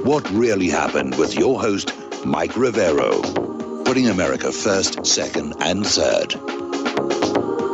What really happened with your host, Mike Rivero, putting America first, second, and third.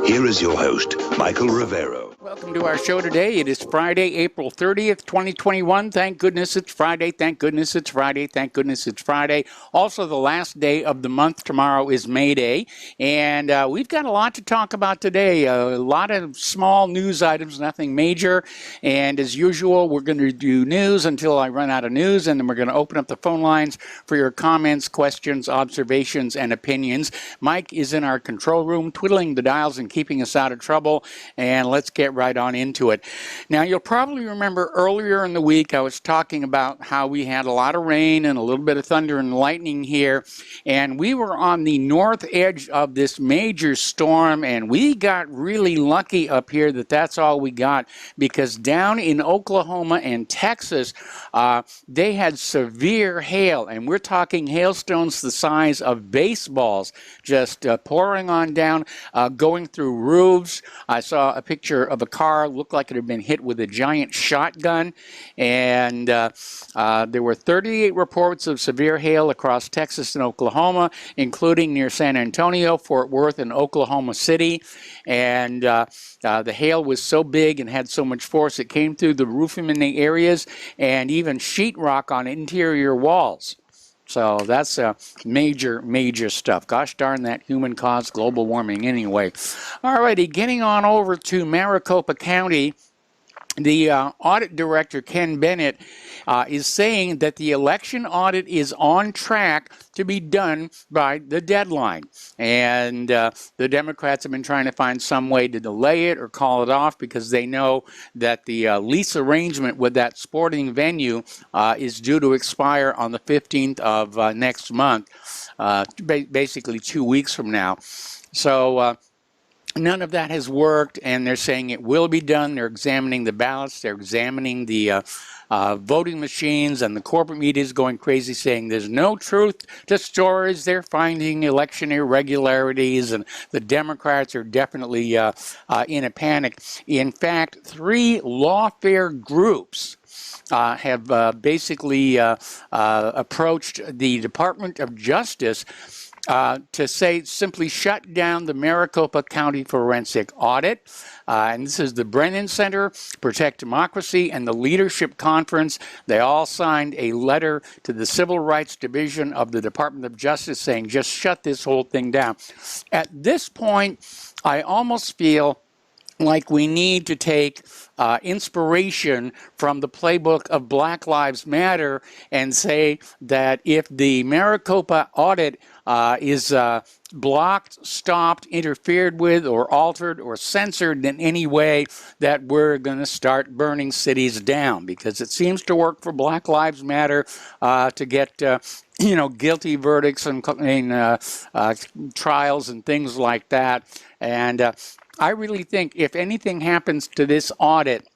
Here is your host, Michael Rivero. Welcome to our show today. It is Friday, April 30th, 2021. Thank goodness it's Friday. Thank goodness it's Friday. Thank goodness it's Friday. Also, the last day of the month. Tomorrow is May Day. And we've got a lot to talk about today. A lot of small news items, nothing major. And as usual, we're going to do news until I run out of news. And then we're going to open up the phone lines for your comments, questions, observations, and opinions. Mike is in our control room, twiddling the dials and keeping us out of trouble. And let's get right on into it. Now, you'll probably remember earlier in the week I was talking about how we had a lot of rain and a little bit of thunder and lightning here, and we were on the north edge of this major storm, and we got really lucky up here that that's all we got, because down in Oklahoma and Texas, they had severe hail, and we're talking hailstones the size of baseballs just pouring on down, going through roofs. I saw a picture of a car, looked like it had been hit with a giant shotgun, and there were 38 reports of severe hail across Texas and Oklahoma, including near San Antonio, Fort Worth, and Oklahoma City. And the hail was so big and had so much force, it came through the roofing in the areas and even sheetrock on interior walls. So that's major, major stuff. Gosh darn that human-caused global warming anyway. All righty, getting on over to Maricopa County. The audit director, Ken Bennett, is saying that the election audit is on track to be done by the deadline. And the Democrats have been trying to find some way to delay it or call it off, because they know that the lease arrangement with that sporting venue is due to expire on the 15th of next month, basically 2 weeks from now. So none of that has worked, and they're saying it will be done. They're examining the ballots. They're examining the voting machines, and the corporate media is going crazy, saying there's no truth to stories. They're finding election irregularities, and the Democrats are definitely in a panic. In fact, 3 lawfare groups have basically approached the Department of Justice to say simply shut down the Maricopa County Forensic Audit. And this is the Brennan Center, Protect Democracy, and the Leadership Conference. They all signed a letter to the Civil Rights Division of the Department of Justice saying just shut this whole thing down. At this point, I almost feel like we need to take inspiration from the playbook of Black Lives Matter and say that if the Maricopa audit is blocked, stopped, interfered with, or altered, or censored in any way, that we're going to start burning cities down, because it seems to work for Black Lives Matter to get guilty verdicts and trials and things like that. And I really think if anything happens to this audit,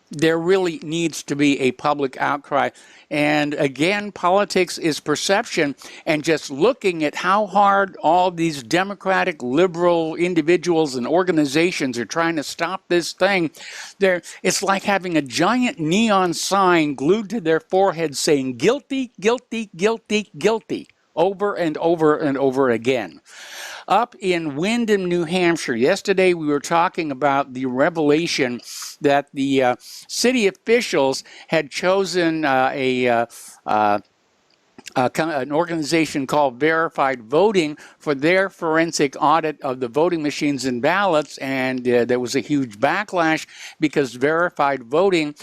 there really needs to be a public outcry. And again, politics is perception, and just looking at how hard all these democratic, liberal individuals and organizations are trying to stop this thing, it's like having a giant neon sign glued to their forehead saying guilty, guilty, guilty, guilty, over and over and over again. Up in Windham, New Hampshire, yesterday we were talking about the revelation that the city officials had chosen an organization called Verified Voting for their forensic audit of the voting machines and ballots, and there was a huge backlash because Verified Voting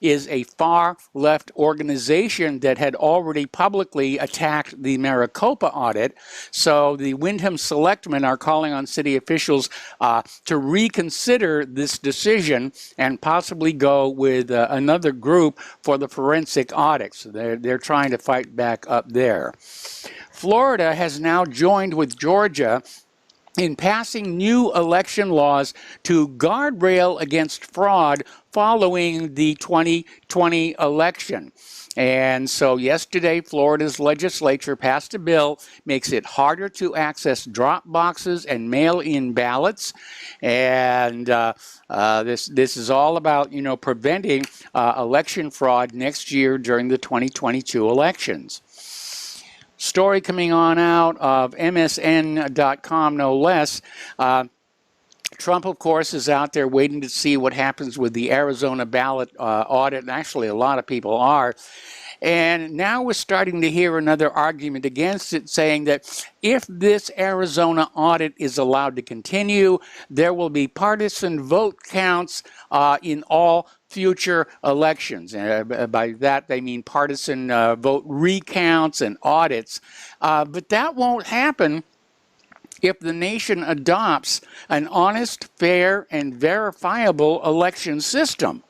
is a far-left organization that had already publicly attacked the Maricopa audit. So the Windham Selectmen are calling on city officials to reconsider this decision and possibly go with another group for the forensic audit. So they're trying to fight back up there. Florida has now joined with Georgia in passing new election laws to guardrail against fraud following the 2020 election. And so yesterday, Florida's legislature passed a bill, makes it harder to access drop boxes and mail-in ballots. And this is all about, preventing election fraud next year during the 2022 elections. Story coming on out of MSN.com, no less. Trump, of course, is out there waiting to see what happens with the Arizona ballot audit, and actually a lot of people are. And now we're starting to hear another argument against it, saying that if this Arizona audit is allowed to continue, there will be partisan vote counts in all future elections. By that, they mean partisan vote recounts and audits. But that won't happen if the nation adopts an honest, fair, and verifiable election system.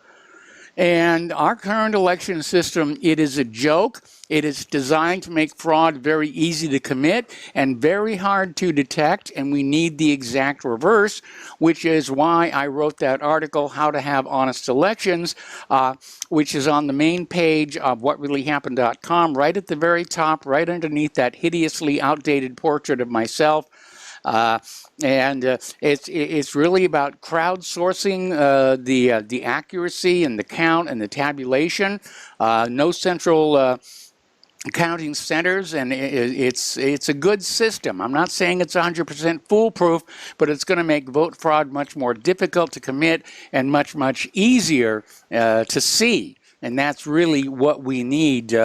And our current election system, it is a joke. It is designed to make fraud very easy to commit and very hard to detect, and we need the exact reverse, which is why I wrote that article, How to Have Honest Elections, which is on the main page of whatreallyhappened.com, right at the very top, right underneath that hideously outdated portrait of myself. It's really about crowdsourcing the accuracy and the count and the tabulation. No central counting centers, and it's a good system. I'm not saying it's 100% foolproof, but it's going to make vote fraud much more difficult to commit and much, much easier to see. And that's really what we need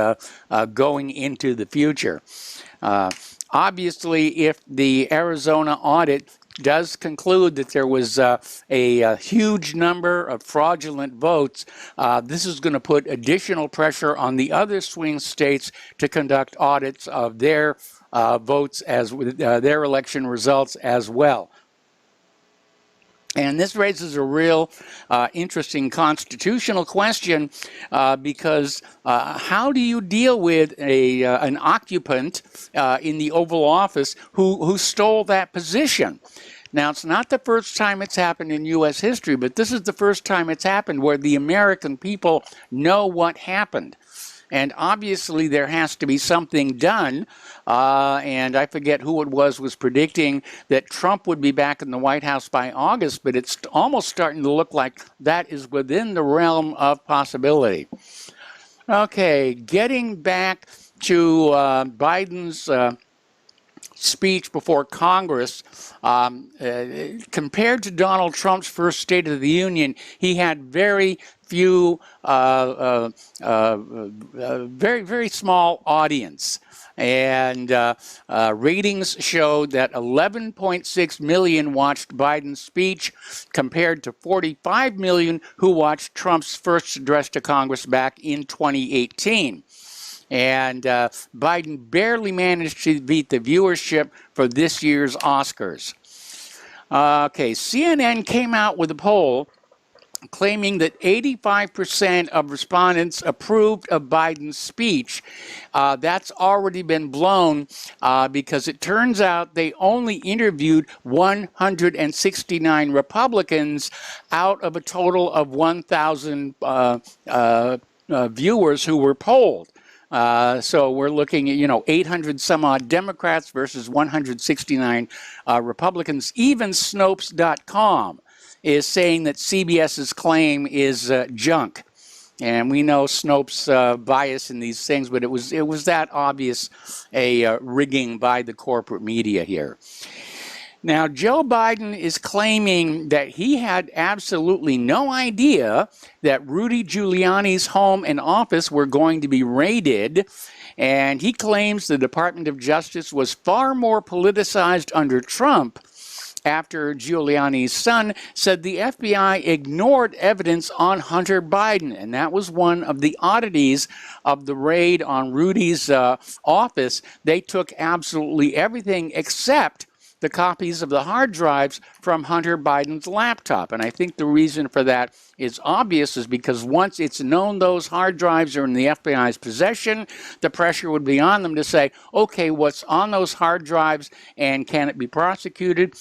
going into the future. Obviously, if the Arizona audit does conclude that there was a huge number of fraudulent votes, this is going to put additional pressure on the other swing states to conduct audits of their votes, as their election results as well. And this raises a real interesting constitutional question because how do you deal with an occupant in the Oval Office who stole that position? Now, it's not the first time it's happened in U.S. history, but this is the first time it's happened where the American people know what happened. And obviously there has to be something done, and I forget who it was predicting that Trump would be back in the White House by August, but it's almost starting to look like that is within the realm of possibility. Okay, getting back to Biden's speech before Congress, compared to Donald Trump's first State of the Union, he had very few, very small audience. And ratings showed that 11.6 million watched Biden's speech compared to 45 million who watched Trump's first address to Congress back in 2018. And Biden barely managed to beat the viewership for this year's Oscars. Okay, CNN came out with a poll claiming that 85% of respondents approved of Biden's speech. That's already been blown because it turns out they only interviewed 169 Republicans out of a total of 1,000 viewers who were polled. So we're looking at, 800 some odd Democrats versus 169 Republicans. Even Snopes.com is saying that CBS's claim is junk. And we know Snopes' bias in these things, but it was that obvious a rigging by the corporate media here. Now, Joe Biden is claiming that he had absolutely no idea that Rudy Giuliani's home and office were going to be raided, and he claims the Department of Justice was far more politicized under Trump after Giuliani's son said the FBI ignored evidence on Hunter Biden, and that was one of the oddities of the raid on Rudy's office. They took absolutely everything except the copies of the hard drives from Hunter Biden's laptop. And I think the reason for that is obvious, is because once it's known those hard drives are in the FBI's possession, the pressure would be on them to say, okay, what's on those hard drives and can it be prosecuted?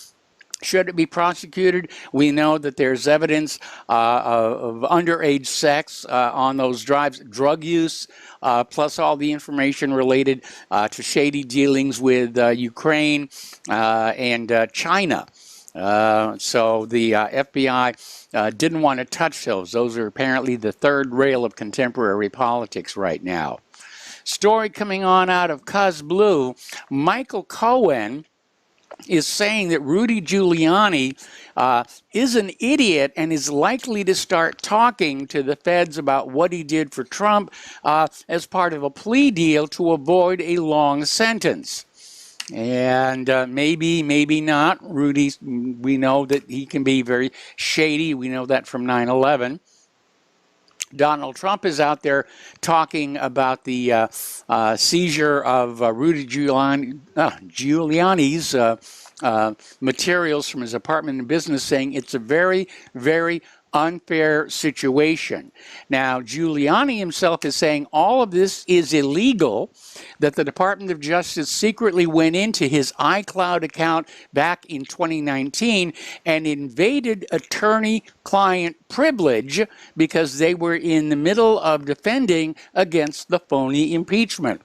Should it be prosecuted? We know that there's evidence of underage sex on those drives, drug use, plus all the information related to shady dealings with Ukraine and China. So the FBI didn't want to touch those. Those are apparently the third rail of contemporary politics right now. Story coming on out of Cuz Blue, Michael Cohen is saying that Rudy Giuliani is an idiot and is likely to start talking to the feds about what he did for Trump as part of a plea deal to avoid a long sentence. And maybe, maybe not. Rudy, we know that he can be very shady. We know that from 9/11. Donald Trump is out there talking about the seizure of Rudy Giuliani's materials from his apartment and business, saying it's a very, very unfair situation. Now, Giuliani himself is saying all of this is illegal, that the Department of Justice secretly went into his iCloud account back in 2019 and invaded attorney-client privilege because they were in the middle of defending against the phony impeachment.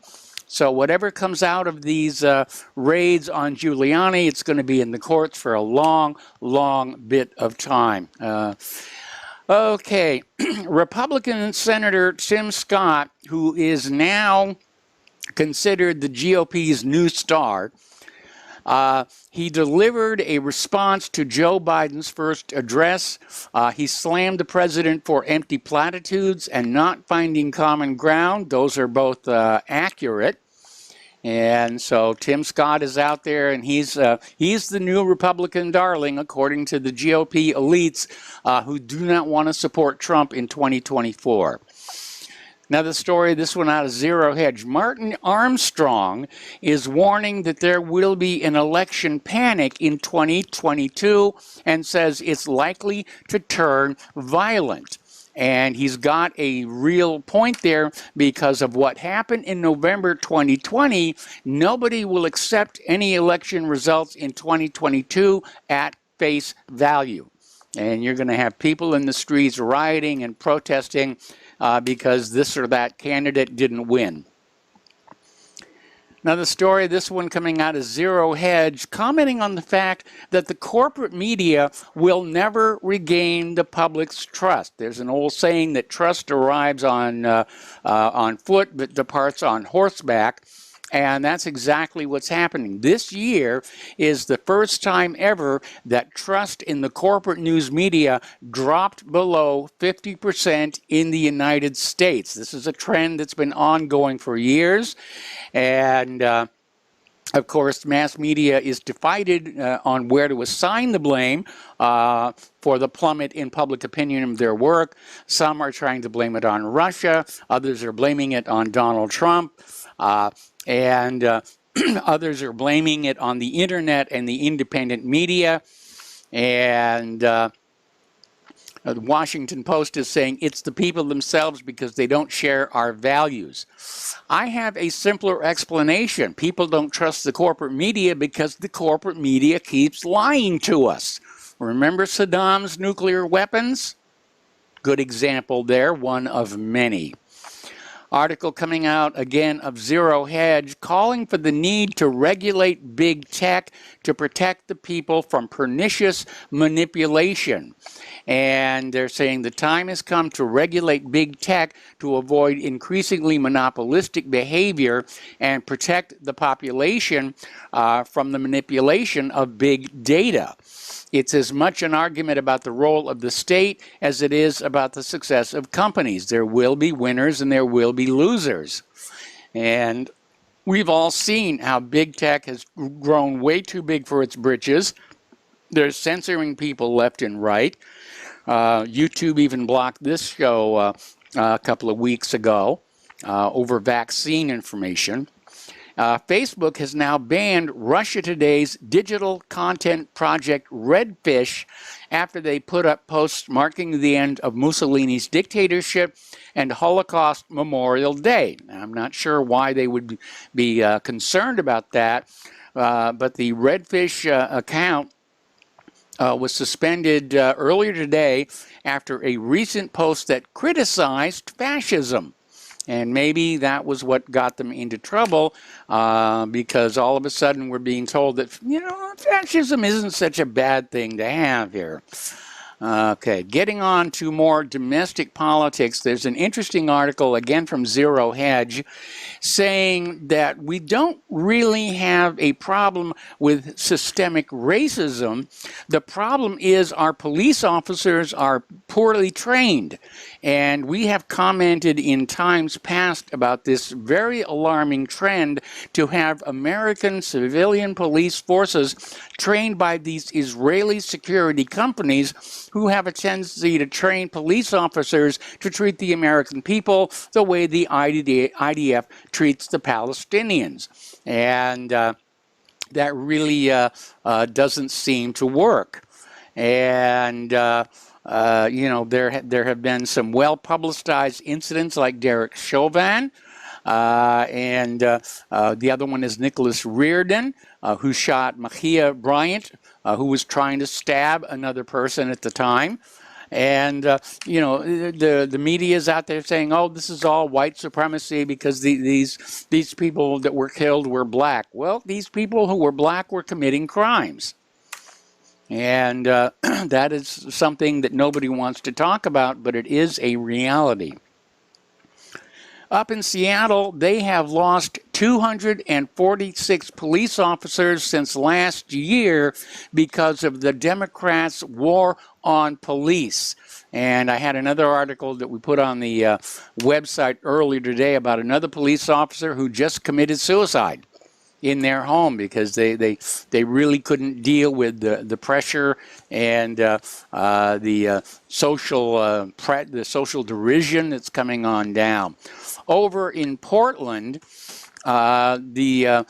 So whatever comes out of these raids on Giuliani, it's going to be in the courts for a long, long bit of time. Okay, Republican Senator Tim Scott, who is now considered the GOP's new star, he delivered a response to Joe Biden's first address. He slammed the president for empty platitudes and not finding common ground. Those are both accurate. And so Tim Scott is out there, and he's the new Republican darling, according to the GOP elites who do not want to support Trump in 2024. Another story, this one out of Zero Hedge. Martin Armstrong is warning that there will be an election panic in 2022 and says it's likely to turn violent. And he's got a real point there because of what happened in November 2020. Nobody will accept any election results in 2022 at face value. And you're going to have people in the streets rioting and protesting because this or that candidate didn't win. Another story, this one coming out of Zero Hedge, commenting on the fact that the corporate media will never regain the public's trust. There's an old saying that trust arrives on foot but departs on horseback. And that's exactly what's happening. This year is the first time ever that trust in the corporate news media dropped below 50% in the United States. This is a trend that's been ongoing for years. And of course, mass media is divided on where to assign the blame for the plummet in public opinion of their work. Some are trying to blame it on Russia. Others are blaming it on Donald Trump. And others are blaming it on the internet and the independent media. And the Washington Post is saying it's the people themselves because they don't share our values. I have a simpler explanation. People don't trust the corporate media because the corporate media keeps lying to us. Remember Saddam's nuclear weapons? Good example there, one of many. Article coming out again of Zero Hedge calling for the need to regulate big tech to protect the people from pernicious manipulation. And they're saying the time has come to regulate big tech to avoid increasingly monopolistic behavior and protect the population from the manipulation of big data. It's as much an argument about the role of the state as it is about the success of companies. There will be winners and there will be losers. And we've all seen how big tech has grown way too big for its britches. They're censoring people left and right. YouTube even blocked this show a couple of weeks ago over vaccine information. Facebook has now banned Russia Today's digital content project Redfish after they put up posts marking the end of Mussolini's dictatorship and Holocaust Memorial Day. Now, I'm not sure why they would be concerned about that, but the Redfish account was suspended earlier today after a recent post that criticized fascism. And maybe that was what got them into trouble, because all of a sudden we're being told that, fascism isn't such a bad thing to have here. Okay, getting on to more domestic politics, there's an interesting article, again from Zero Hedge, saying that we don't really have a problem with systemic racism. The problem is our police officers are poorly trained. And we have commented in times past about this very alarming trend to have American civilian police forces trained by these Israeli security companies who have a tendency to train police officers to treat the American people the way the IDF treats the Palestinians. And that really doesn't seem to work. And there have been some well-publicized incidents like Derek Chauvin, and the other one is Nicholas Reardon, who shot Ma'Khia Bryant, who was trying to stab another person at the time. And, the media is out there saying, oh, this is all white supremacy because these people that were killed were black. Well, these people who were black were committing crimes. And that is something that nobody wants to talk about, but it is a reality. Up in Seattle, they have lost 246 police officers since last year because of the Democrats' war on police. And I had another article that we put on the website earlier today about another police officer who just committed suicide in their home because they really couldn't deal with the pressure and the social derision that's coming on down. Over in Portland, the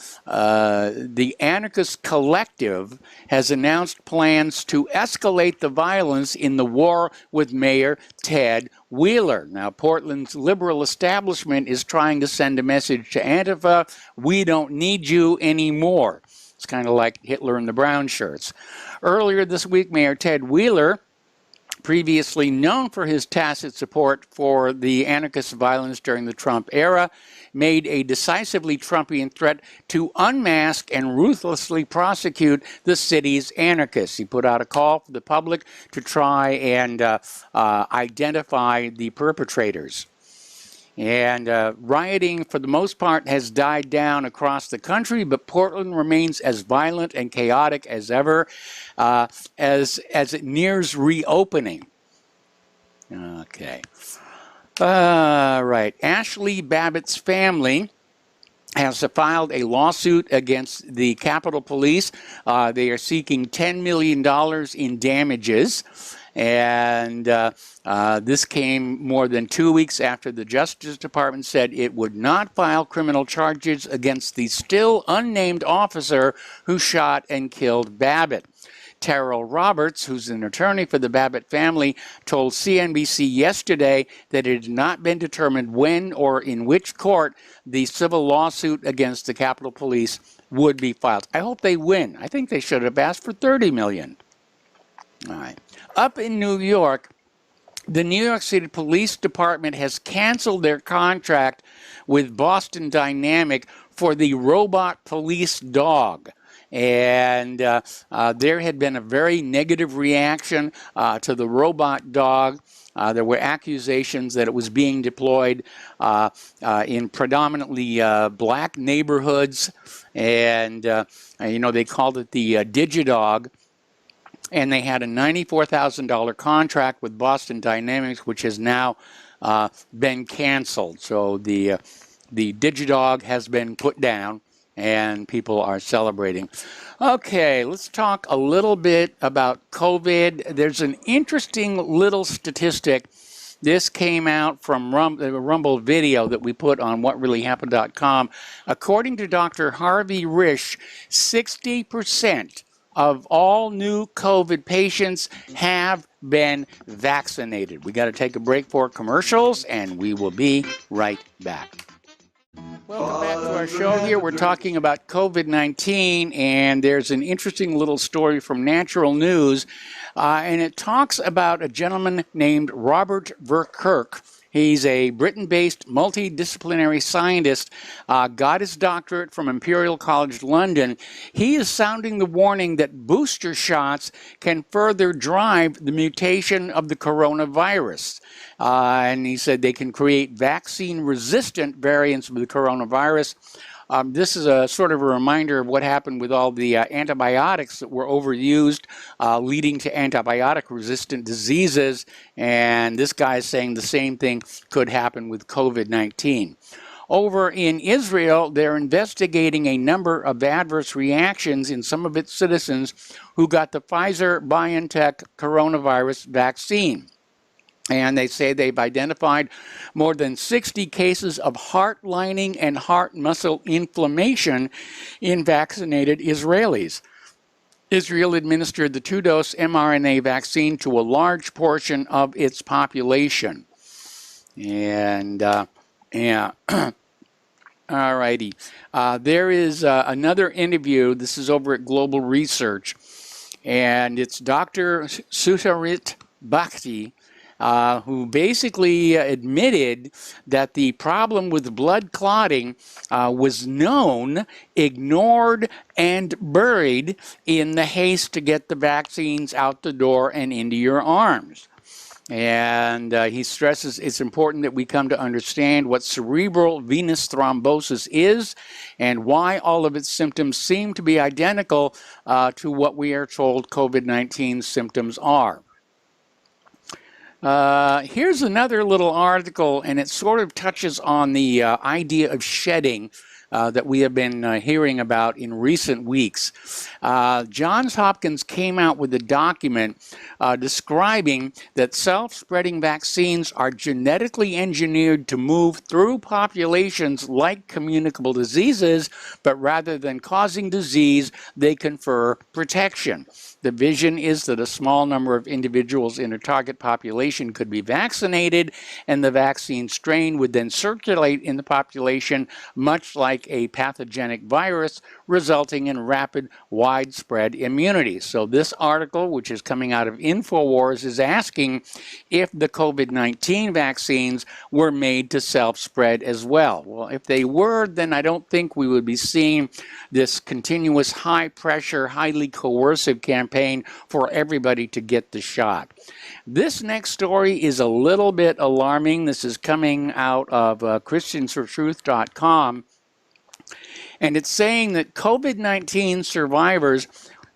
Anarchist Collective has announced plans to escalate the violence in the war with Mayor Ted Wheeler. Now, Portland's liberal establishment is trying to send a message to Antifa: we don't need you anymore. It's kind of like Hitler and the brown shirts. Earlier this week, Mayor Ted Wheeler, previously known for his tacit support for the anarchist violence during the Trump era, made a decisively Trumpian threat to unmask and ruthlessly prosecute the city's anarchists. He put out a call for the public to try and identify the perpetrators. And rioting, for the most part, has died down across the country, but Portland remains as violent and chaotic as ever as it nears reopening. Okay. Right. Ashley Babbitt's family has filed a lawsuit against the Capitol Police. They are seeking $10 million in damages. And this came more than 2 weeks after the Justice Department said it would not file criminal charges against the still unnamed officer who shot and killed Babbitt. Terrell Roberts, who's an attorney for the Babbitt family, told CNBC yesterday that it had not been determined when or in which court the civil lawsuit against the Capitol Police would be filed. I hope they win. I think they should have asked for $30 million. All right. Up in New York, the New York City Police Department has canceled their contract with Boston Dynamic for the robot police dog. And there had been a very negative reaction to the robot dog. There were accusations that it was being deployed in predominantly black neighborhoods. And, they called it the Digidog. And they had a $94,000 contract with Boston Dynamics, which has now been canceled. So the Digidog has been put down, and people are celebrating. Okay, let's talk a little bit about COVID. There's an interesting little statistic. This came out from the Rumble video that we put on whatreallyhappened.com. According to Dr. Harvey Risch, 60% of all new COVID patients have been vaccinated. We got to take a break for commercials, and we will be right back. Welcome back to our show here. We're talking about COVID-19, and there's an interesting little story from Natural News, and it talks about a gentleman named Robert Verkerk. He's a Britain-based multidisciplinary scientist, got his doctorate from Imperial College London. He is sounding the warning that booster shots can further drive the mutation of the coronavirus. And he said they can create vaccine-resistant variants of the coronavirus. This is a sort of a reminder of what happened with all the antibiotics that were overused, leading to antibiotic-resistant diseases. And this guy is saying the same thing could happen with COVID-19. Over in Israel, they're investigating a number of adverse reactions in some of its citizens who got the Pfizer-BioNTech coronavirus vaccine. And they say they've identified more than 60 cases of heart lining and heart muscle inflammation in vaccinated Israelis. Israel administered the 2-dose mRNA vaccine to a large portion of its population. And, yeah. All righty. There is another interview. This is over at Global Research. And it's Dr. Sucharit Bhakti, who basically admitted that the problem with blood clotting was known, ignored, and buried in the haste to get the vaccines out the door and into your arms. And he stresses it's important that we come to understand what cerebral venous thrombosis is and why all of its symptoms seem to be identical to what we are told COVID-19 symptoms are. Here's another little article, and it sort of touches on the idea of shedding that we have been hearing about in recent weeks. Johns Hopkins came out with a document describing that self-spreading vaccines are genetically engineered to move through populations like communicable diseases, but rather than causing disease, they confer protection. The vision is that a small number of individuals in a target population could be vaccinated, and the vaccine strain would then circulate in the population, much like a pathogenic virus, resulting in rapid, widespread immunity. So this article, which is coming out of InfoWars, is asking if the COVID-19 vaccines were made to self-spread as well. Well, if they were, then I don't think we would be seeing this continuous high-pressure, highly coercive campaign for everybody to get the shot. This next story is a little bit alarming. This is coming out of ChristiansForTruth.com. And it's saying that COVID-19 survivors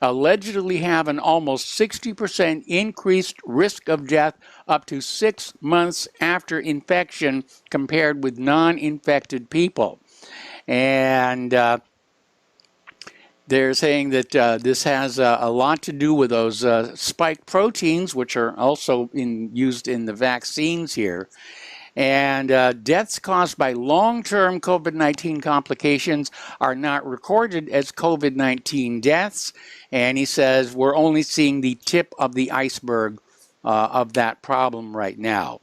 allegedly have an almost 60% increased risk of death up to 6 months after infection compared with non-infected people. And they're saying that this has a lot to do with those spike proteins, which are also used in the vaccines here. And deaths caused by long-term COVID-19 complications are not recorded as COVID-19 deaths. And he says we're only seeing the tip of the iceberg of that problem right now.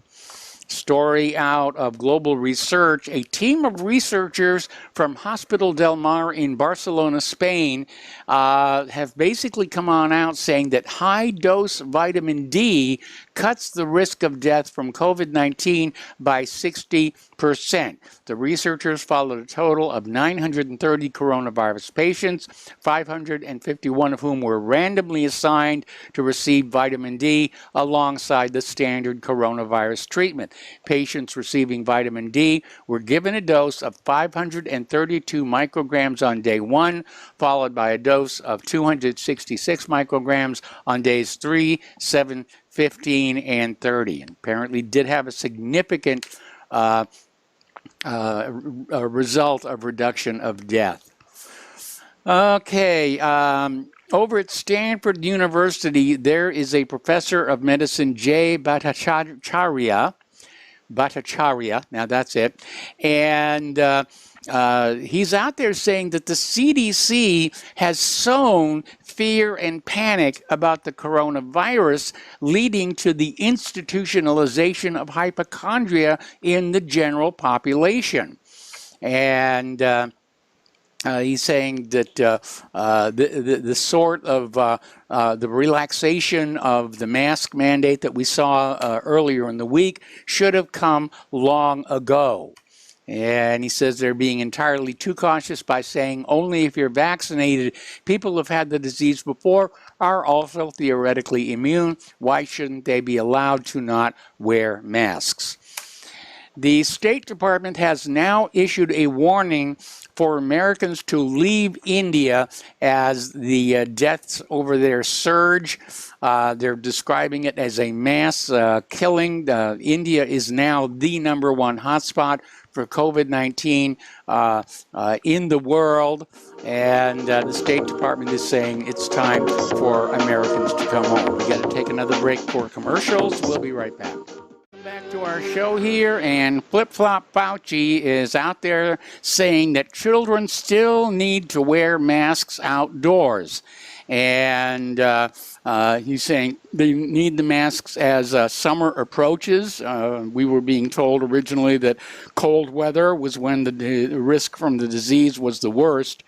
Story out of Global Research. A team of researchers from Hospital del Mar in Barcelona, Spain, have basically come on out saying that high-dose vitamin D cuts the risk of death from COVID-19 by 60%. The researchers followed a total of 930 coronavirus patients, 551 of whom were randomly assigned to receive vitamin D alongside the standard coronavirus treatment. Patients receiving vitamin D were given a dose of 532 micrograms on day 1, followed by a dose of 266 micrograms on days 3, 7, 15, and 30. And apparently did have a significant result of reduction of death. Okay, over at Stanford University, there is a professor of medicine, Jay Bhattacharya. Now that's it. And he's out there saying that the CDC has sown fear and panic about the coronavirus, leading to the institutionalization of hypochondria in the general population. And he's saying that the sort of the relaxation of the mask mandate that we saw earlier in the week should have come long ago. And he says they're being entirely too cautious by saying only if you're vaccinated. People who've had the disease before are also theoretically immune. Why shouldn't they be allowed to not wear masks? The State Department has now issued a warning for Americans to leave India as the deaths over there surge. They're describing it as a mass killing. India is now the #1 hotspot for COVID-19 in the world, and the State Department is saying it's time for Americans to come home. We got to take another break for commercials. We'll be right back. Back to our show here, and Flip-Flop Fauci is out there saying that children still need to wear masks outdoors. And he's saying they need the masks as summer approaches. We were being told originally that cold weather was when the risk from the disease was the worst.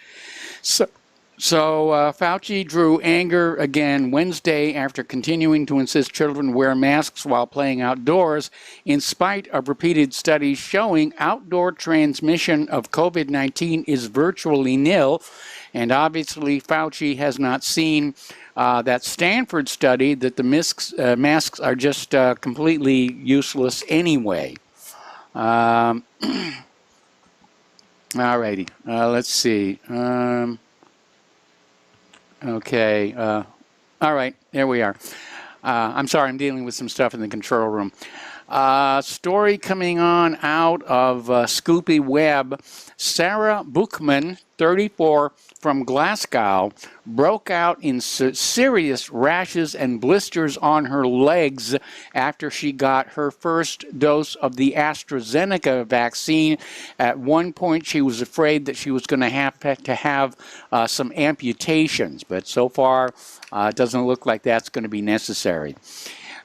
So Fauci drew anger again Wednesday after continuing to insist children wear masks while playing outdoors, in spite of repeated studies showing outdoor transmission of COVID-19 is virtually nil. And obviously Fauci has not seen that Stanford study that the masks are just completely useless anyway. All righty, let's see. Okay. All right. There we are. I'm sorry. I'm dealing with some stuff in the control room. Story coming on out of Scoopy Web. Sarah Bookman, 34, from Glasgow, broke out in serious rashes and blisters on her legs after she got her first dose of the AstraZeneca vaccine. At one point, she was afraid that she was going to have some amputations, but so far, it doesn't look like that's going to be necessary.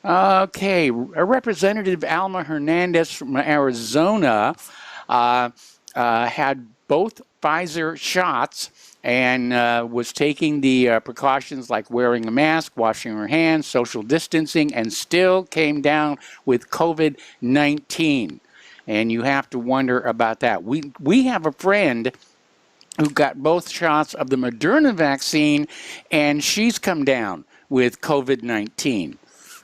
Okay, Representative Alma Hernandez from Arizona had both Pfizer shots and was taking the precautions like wearing a mask, washing her hands, social distancing, and still came down with COVID-19. And you have to wonder about that. We have a friend who got both shots of the Moderna vaccine, and she's come down with COVID-19.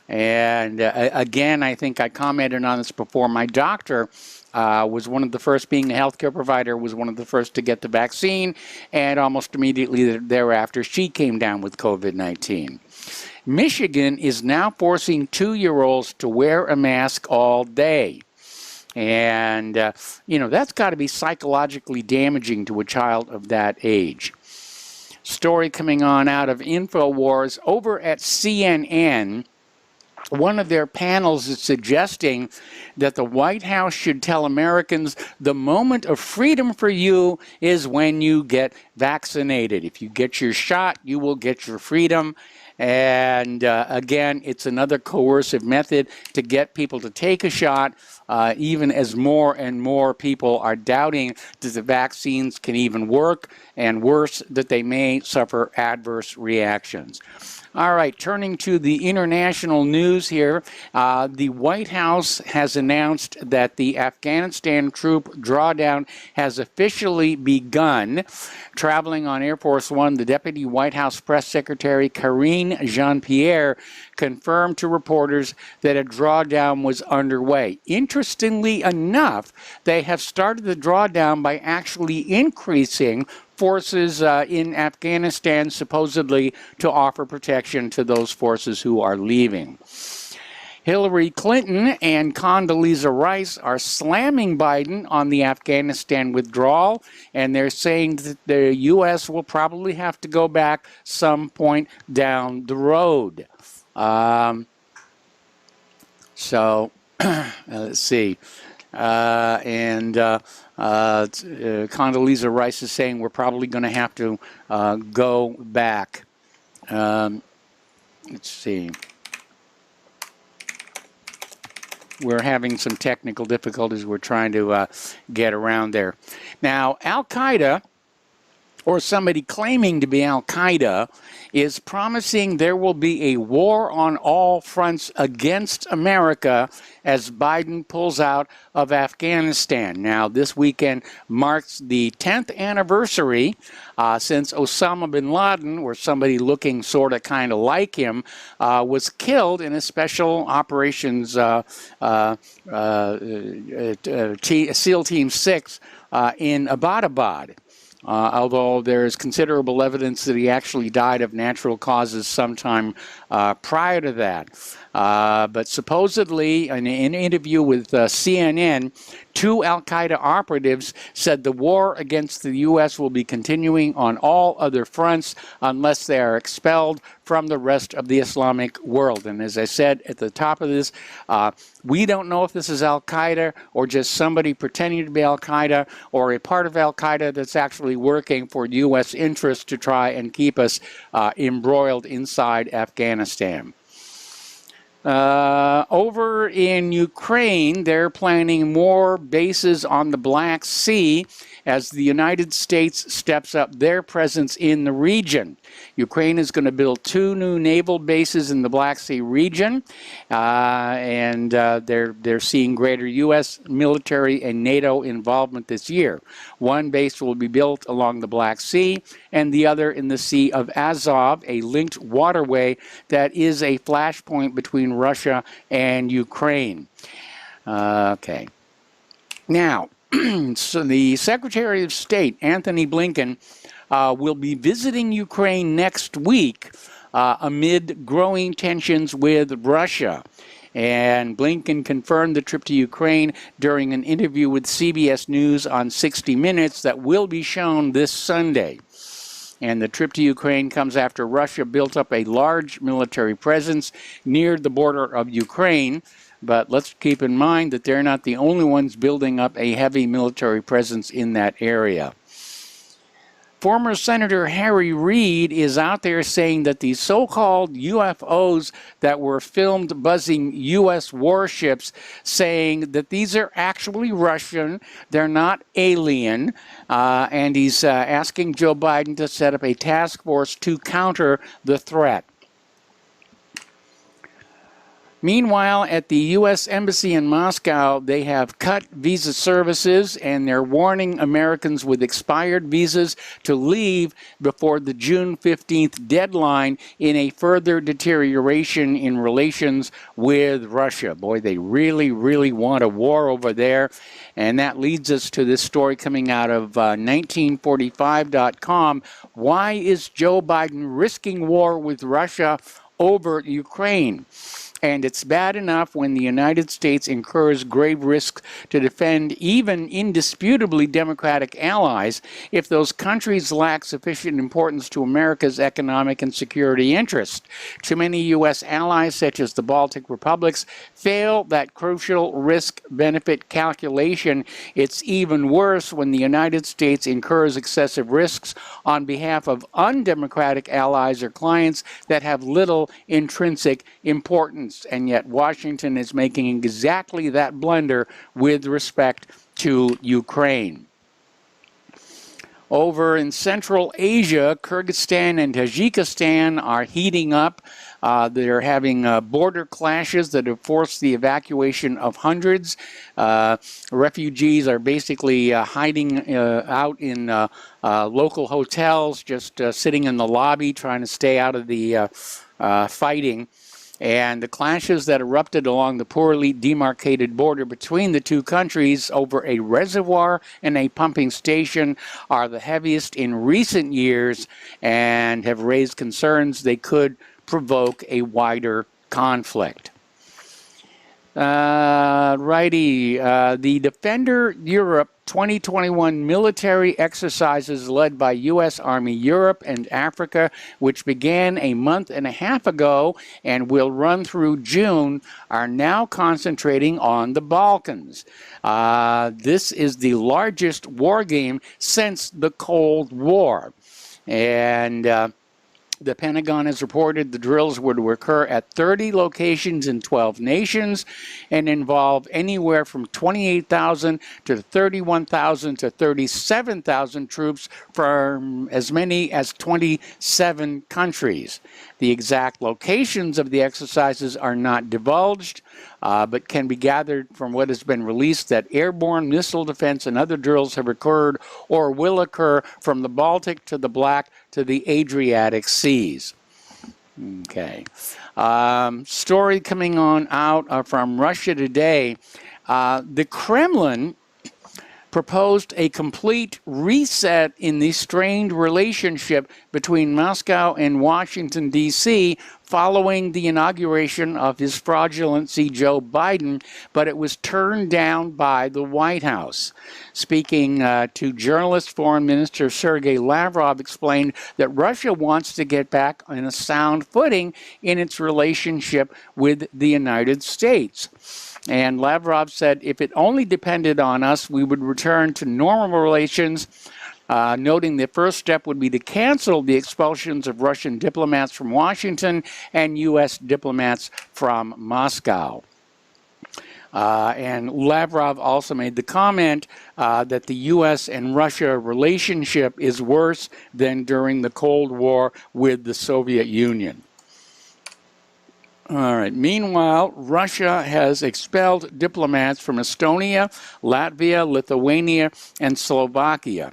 And again, I think I commented on this before. My doctor was one of the first, being a healthcare provider, was one of the first to get the vaccine, and almost immediately thereafter, she came down with COVID-19. Michigan is now forcing 2-year-olds to wear a mask all day. And, that's got to be psychologically damaging to a child of that age. Story coming on out of InfoWars over at CNN. One of their panels is suggesting that the White House should tell Americans the moment of freedom for you is when you get vaccinated. If you get your shot, you will get your freedom. And again, it's another coercive method to get people to take a shot, even as more and more people are doubting that the vaccines can even work, and worse, that they may suffer adverse reactions. All right, turning to the international news here, the White House has announced that the Afghanistan troop drawdown has officially begun. Traveling on Air Force One, the Deputy White House Press Secretary Karine Jean-Pierre confirmed to reporters that a drawdown was underway. Interestingly enough, they have started the drawdown by actually increasing forces in Afghanistan, supposedly to offer protection to those forces who are leaving. Hillary Clinton and Condoleezza Rice are slamming Biden on the Afghanistan withdrawal, and they're saying that the U.S. will probably have to go back some point down the road. Let's see. Condoleezza Rice is saying we're probably going to have to go back. Let's see. we're having some technical difficulties. We're trying to get around there. Now, Al-Qaeda, or somebody claiming to be Al-Qaeda, is promising there will be a war on all fronts against America as Biden pulls out of Afghanistan. Now, this weekend marks the 10th anniversary since Osama bin Laden, or somebody looking sort of kind of like him, was killed in a special operations SEAL Team 6 in Abbottabad. Although there is considerable evidence that he actually died of natural causes sometime prior to that. But supposedly, in an interview with CNN, two Al-Qaeda operatives said the war against the U.S. will be continuing on all other fronts unless they are expelled from the rest of the Islamic world. And as I said at the top of this, we don't know if this is Al-Qaeda or just somebody pretending to be Al-Qaeda or a part of Al-Qaeda that's actually working for U.S. interests to try and keep us embroiled inside Afghanistan. Over in Ukraine, they're planning more bases on the Black Sea as the United States steps up their presence in the region. Ukraine is going to build 2 new naval bases in the Black Sea region, and they're seeing greater U.S. military and NATO involvement this year. One base will be built along the Black Sea, and the other in the Sea of Azov, a linked waterway that is a flashpoint between Russia and Ukraine. Okay. Now, so the Secretary of State, Anthony Blinken, will be visiting Ukraine next week amid growing tensions with Russia. And Blinken confirmed the trip to Ukraine during an interview with CBS News on 60 Minutes that will be shown this Sunday. And the trip to Ukraine comes after Russia built up a large military presence near the border of Ukraine. But let's keep in mind that they're not the only ones building up a heavy military presence in that area. Former Senator Harry Reid is out there saying that the so-called UFOs that were filmed buzzing U.S. warships, saying that these are actually Russian, they're not alien, and he's asking Joe Biden to set up a task force to counter the threat. Meanwhile, at the U.S. Embassy in Moscow, they have cut visa services, and they're warning Americans with expired visas to leave before the June 15th deadline in a further deterioration in relations with Russia. Boy, they really, really want a war over there. And that leads us to this story coming out of 1945.com. Why is Joe Biden risking war with Russia over Ukraine? And it's bad enough when the United States incurs grave risks to defend even indisputably democratic allies if those countries lack sufficient importance to America's economic and security interests. Too many U.S. allies, such as the Baltic republics, fail that crucial risk-benefit calculation. It's even worse when the United States incurs excessive risks on behalf of undemocratic allies or clients that have little intrinsic importance. And yet Washington is making exactly that blunder with respect to Ukraine. Over in Central Asia, Kyrgyzstan and Tajikistan are heating up. They're having border clashes that have forced the evacuation of hundreds. Refugees are basically hiding out in local hotels, just sitting in the lobby, trying to stay out of the fighting. And the clashes that erupted along the poorly demarcated border between the two countries over a reservoir and a pumping station are the heaviest in recent years and have raised concerns they could provoke a wider conflict. The Defender Europe 2021 military exercises led by U.S. Army Europe and Africa, which began a month and a half ago and will run through June, are now concentrating on the Balkans. This is the largest war game since the Cold War. And The Pentagon has reported the drills were to occur at 30 locations in 12 nations and involve anywhere from 28,000 to 31,000 to 37,000 troops from as many as 27 countries. The exact locations of the exercises are not divulged, but can be gathered from what has been released that airborne missile defense and other drills have occurred or will occur from the Baltic to the Black to the Adriatic Seas. Okay. Story coming on out from Russia today. The Kremlin proposed a complete reset in the strained relationship between Moscow and Washington, D.C., following the inauguration of his fraudulency Joe Biden, but it was turned down by the White House. Speaking to journalists, Foreign Minister Sergei Lavrov explained that Russia wants to get back on a sound footing in its relationship with the United States. And Lavrov said if it only depended on us, we would return to normal relations, noting the first step would be to cancel the expulsions of Russian diplomats from Washington and U.S. diplomats from Moscow. And Lavrov also made the comment that the U.S. and Russia relationship is worse than during the Cold War with the Soviet Union. All right. Meanwhile, Russia has expelled diplomats from Estonia, Latvia, Lithuania, and Slovakia.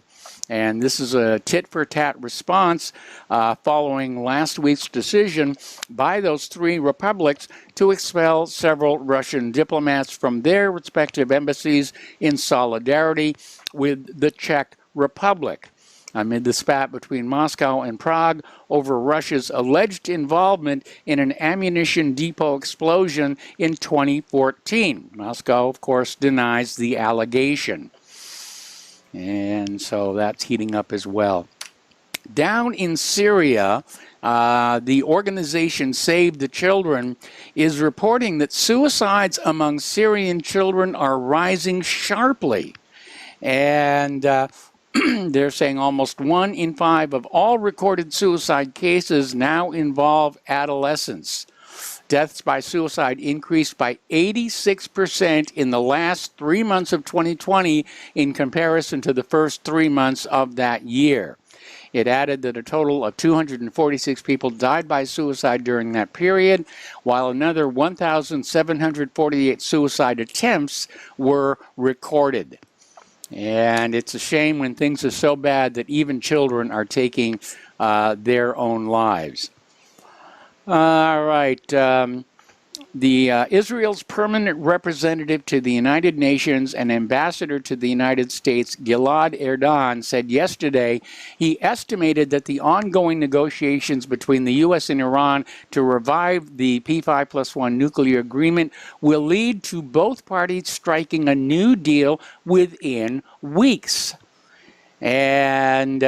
And this is a tit-for-tat response following last week's decision by those three republics to expel several Russian diplomats from their respective embassies in solidarity with the Czech Republic, amid the spat between Moscow and Prague over Russia's alleged involvement in an ammunition depot explosion in 2014. Moscow, of course, denies the allegation. And so that's heating up as well. Down in Syria, the organization Save the Children is reporting that suicides among Syrian children are rising sharply. And they're saying almost 1 in 5 of all recorded suicide cases now involve adolescents. Deaths by suicide increased by 86% in the last 3 months of 2020 in comparison to the first 3 months of that year. It added that a total of 246 people died by suicide during that period, while another 1,748 suicide attempts were recorded. And it's a shame when things are so bad that even children are taking their own lives. All right. Israel's permanent representative to the United Nations and ambassador to the United States, Gilad Erdan, said yesterday he estimated that the ongoing negotiations between the U.S. and Iran to revive the P5+1 nuclear agreement will lead to both parties striking a new deal within weeks. And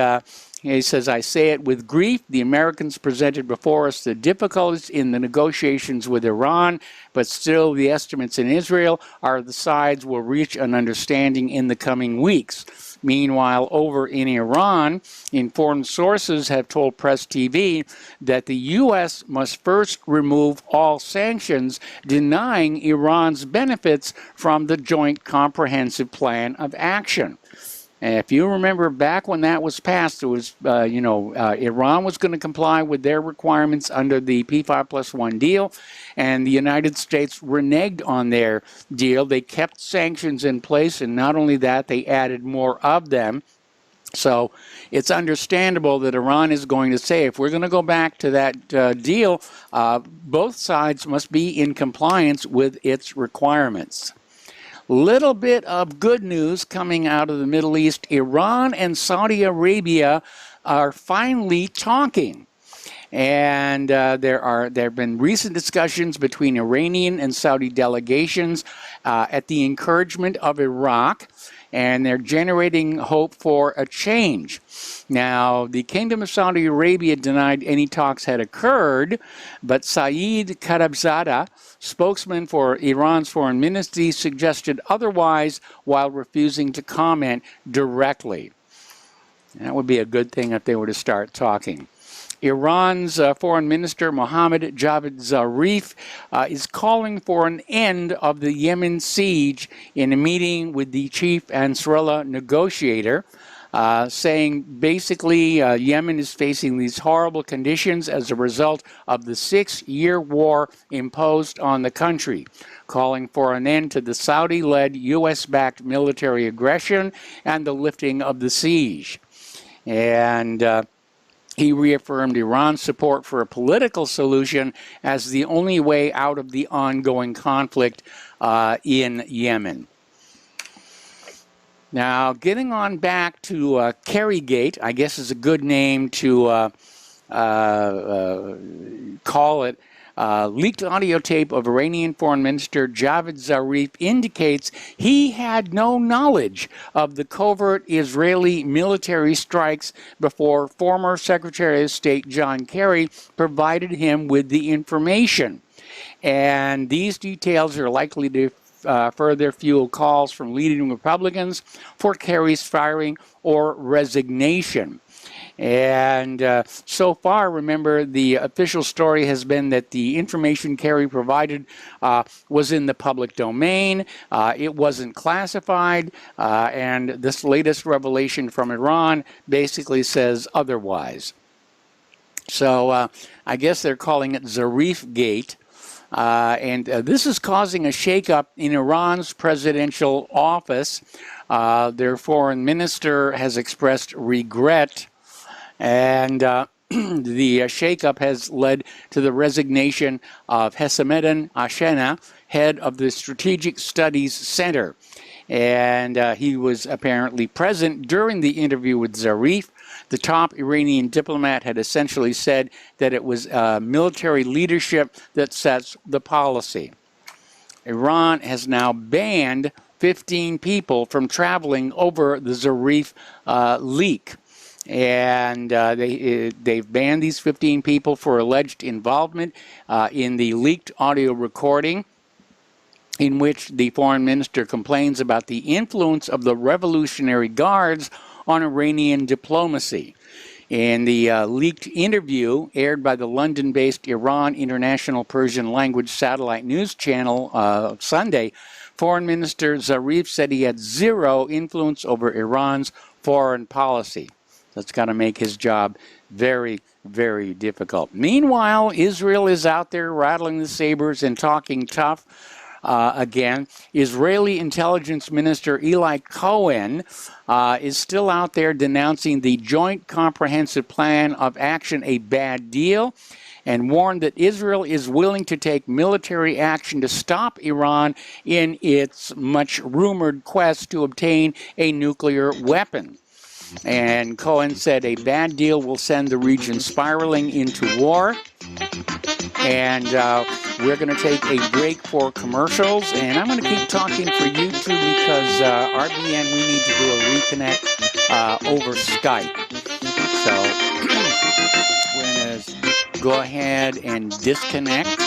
he says, I say it with grief. The Americans presented before us the difficulties in the negotiations with Iran, but still the estimates in Israel are the sides will reach an understanding in the coming weeks. Meanwhile, over in Iran, informed sources have told Press TV that the U.S. must first remove all sanctions, denying Iran's benefits from the Joint Comprehensive Plan of Action. And if you remember back when that was passed, it was, Iran was going to comply with their requirements under the P5+1 deal, and the United States reneged on their deal. They kept sanctions in place, and not only that, they added more of them. So it's understandable that Iran is going to say, if we're going to go back to that deal, both sides must be in compliance with its requirements. Little bit of good news coming out of the Middle East. Iran and Saudi Arabia are finally talking. And there have been recent discussions between Iranian and Saudi delegations at the encouragement of Iraq, and they're generating hope for a change. Now, the Kingdom of Saudi Arabia denied any talks had occurred, but Saeed Khatibzadeh, spokesman for Iran's foreign ministry, suggested otherwise while refusing to comment directly. That would be a good thing if they were to start talking. Iran's Foreign Minister Mohammad Javad Zarif is calling for an end of the Yemen siege in a meeting with the chief Ansarullah negotiator, saying basically Yemen is facing these horrible conditions as a result of the 6-year war imposed on the country, calling for an end to the Saudi-led U.S.-backed military aggression and the lifting of the siege. And he reaffirmed Iran's support for a political solution as the only way out of the ongoing conflict in Yemen. Now, getting on back to Kerrygate, I guess is a good name to call it. Leaked audio tape of Iranian Foreign Minister Javad Zarif indicates he had no knowledge of the covert Israeli military strikes before former Secretary of State John Kerry provided him with the information. And these details are likely to further fuel calls from leading Republicans for Kerry's firing or resignation. And so far, remember, the official story has been that the information Kerry provided was in the public domain. It wasn't classified, and this latest revelation from Iran basically says otherwise. So I guess they're calling it Zarif Gate. And this is causing a shakeup in Iran's presidential office. Their foreign minister has expressed regret, and the shakeup has led to the resignation of Hessameddin Ashena, head of the Strategic Studies Center. And he was apparently present during the interview with Zarif. The top Iranian diplomat had essentially said that it was military leadership that sets the policy. Iran has now banned 15 people from traveling over the Zarif leak. And they've banned these 15 people for alleged involvement in the leaked audio recording, in which the foreign minister complains about the influence of the Revolutionary Guards on Iranian diplomacy. In the leaked interview aired by the London-based Iran International Persian Language Satellite News Channel Sunday, Foreign Minister Zarif said he had zero influence over Iran's foreign policy. That's got to make his job very, very difficult. Meanwhile, Israel is out there rattling the sabers and talking tough. Again, Israeli Intelligence Minister Eli Cohen is still out there denouncing the Joint Comprehensive Plan of Action a bad deal, and warned that Israel is willing to take military action to stop Iran in its much-rumored quest to obtain a nuclear weapon. And Cohen said a bad deal will send the region spiraling into war. And we're going to take a break for commercials, and I'm going to keep talking for you too, because RBN, we need to do a reconnect over Skype. So we're going to go ahead and disconnect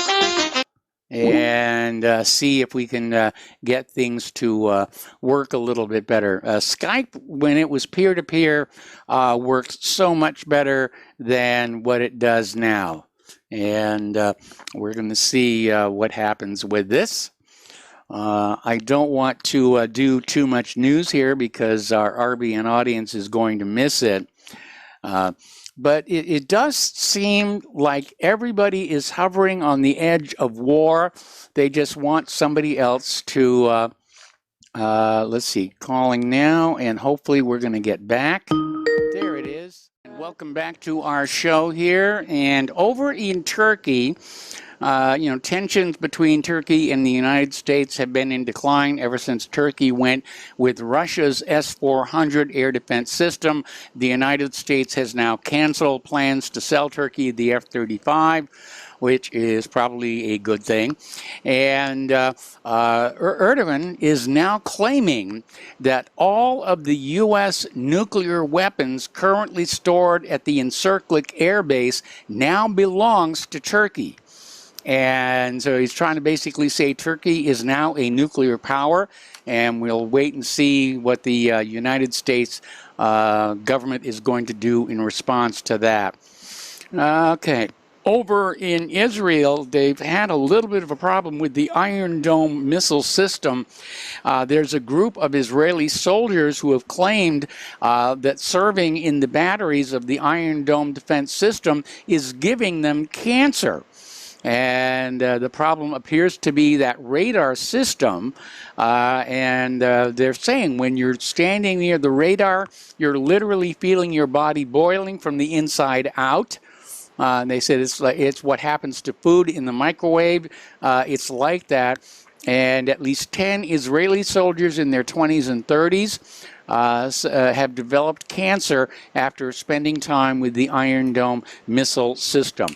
and see if we can get things to work a little bit better. Skype, when it was peer-to-peer, worked so much better than what it does now. And we're going to see what happens with this. I don't want to do too much news here because our RBN audience is going to miss it. But it does seem like everybody is hovering on the edge of war. They just want somebody else to, let's see, calling now, and hopefully we're going to get back. There it is. Welcome back to our show here. And over in Turkey, tensions between Turkey and the United States have been in decline ever since Turkey went with Russia's S-400 air defense system. The United States has now canceled plans to sell Turkey the F-35, which is probably a good thing. And Erdogan is now claiming that all of the U.S. nuclear weapons currently stored at the Incirlik Air Base now belongs to Turkey. And so he's trying to basically say Turkey is now a nuclear power, and we'll wait and see what the United States government is going to do in response to that. Okay. Over in Israel, they've had a little bit of a problem with the Iron Dome missile system. There's a group of Israeli soldiers who have claimed that serving in the batteries of the Iron Dome defense system is giving them cancer. And the problem appears to be that radar system. And they're saying when you're standing near the radar, you're literally feeling your body boiling from the inside out. And they said it's what happens to food in the microwave. It's like that. And at least 10 Israeli soldiers in their 20s and 30s have developed cancer after spending time with the Iron Dome missile system.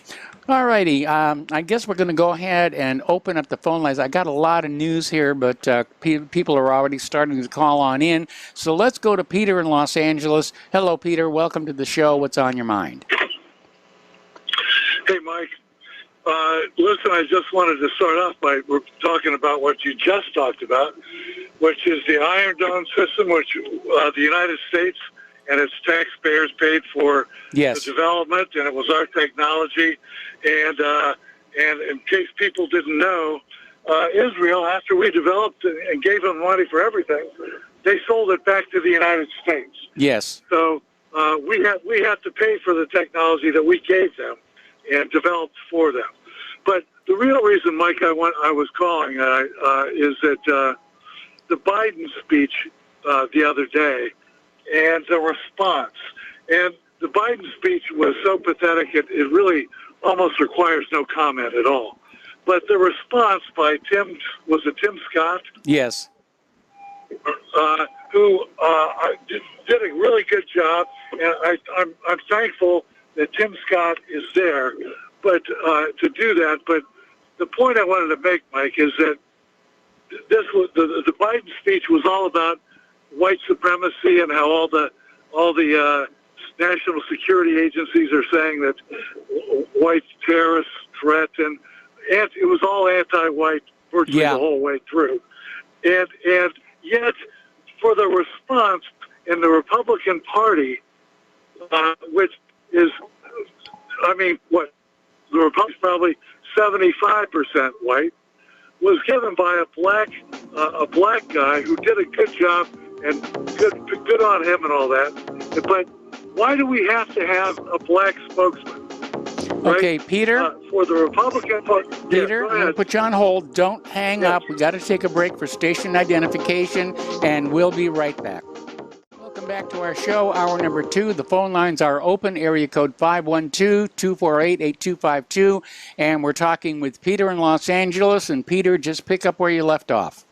All righty, I guess we're going to go ahead and open up the phone lines. I got a lot of news here, but people are already starting to call on in. So let's go to Peter in Los Angeles. Hello, Peter. Welcome to the show. What's on your mind? Hey, Mike. Listen, I just wanted to start off by talking about what you just talked about, which is the Iron Dome system, which the United States and its taxpayers paid for the development, and it was our technology. And in case people didn't know, Israel, after we developed and gave them money for everything, they sold it back to the United States. Yes. So we had to pay for the technology that we gave them and developed for them. But the real reason, Mike, I was calling is that the Biden speech the other day and the response. And the Biden speech was so pathetic, it really almost requires no comment at all. But the response by Tim Scott? Yes. Who did a really good job, and I'm thankful that Tim Scott is there, but to do that. But the point I wanted to make, Mike, is that this was the Biden speech was all about white supremacy and how all the national security agencies are saying that white terrorists threat, and it was all anti-white virtually the whole way through, and yet for the response in the Republican Party, which is, I mean, what the Republicans probably 75% white, was given by a black guy who did a good job, and good on him and all that. But why do we have to have a black spokesman? Right? Okay, Peter. For the Republican Party. Peter, I'm going to put you on hold. Don't hang up. We got to take a break for station identification, and we'll be right back. Welcome back to our show, hour number 2. The phone lines are open, area code 512-248-8252, and we're talking with Peter in Los Angeles. And Peter, just pick up where you left off.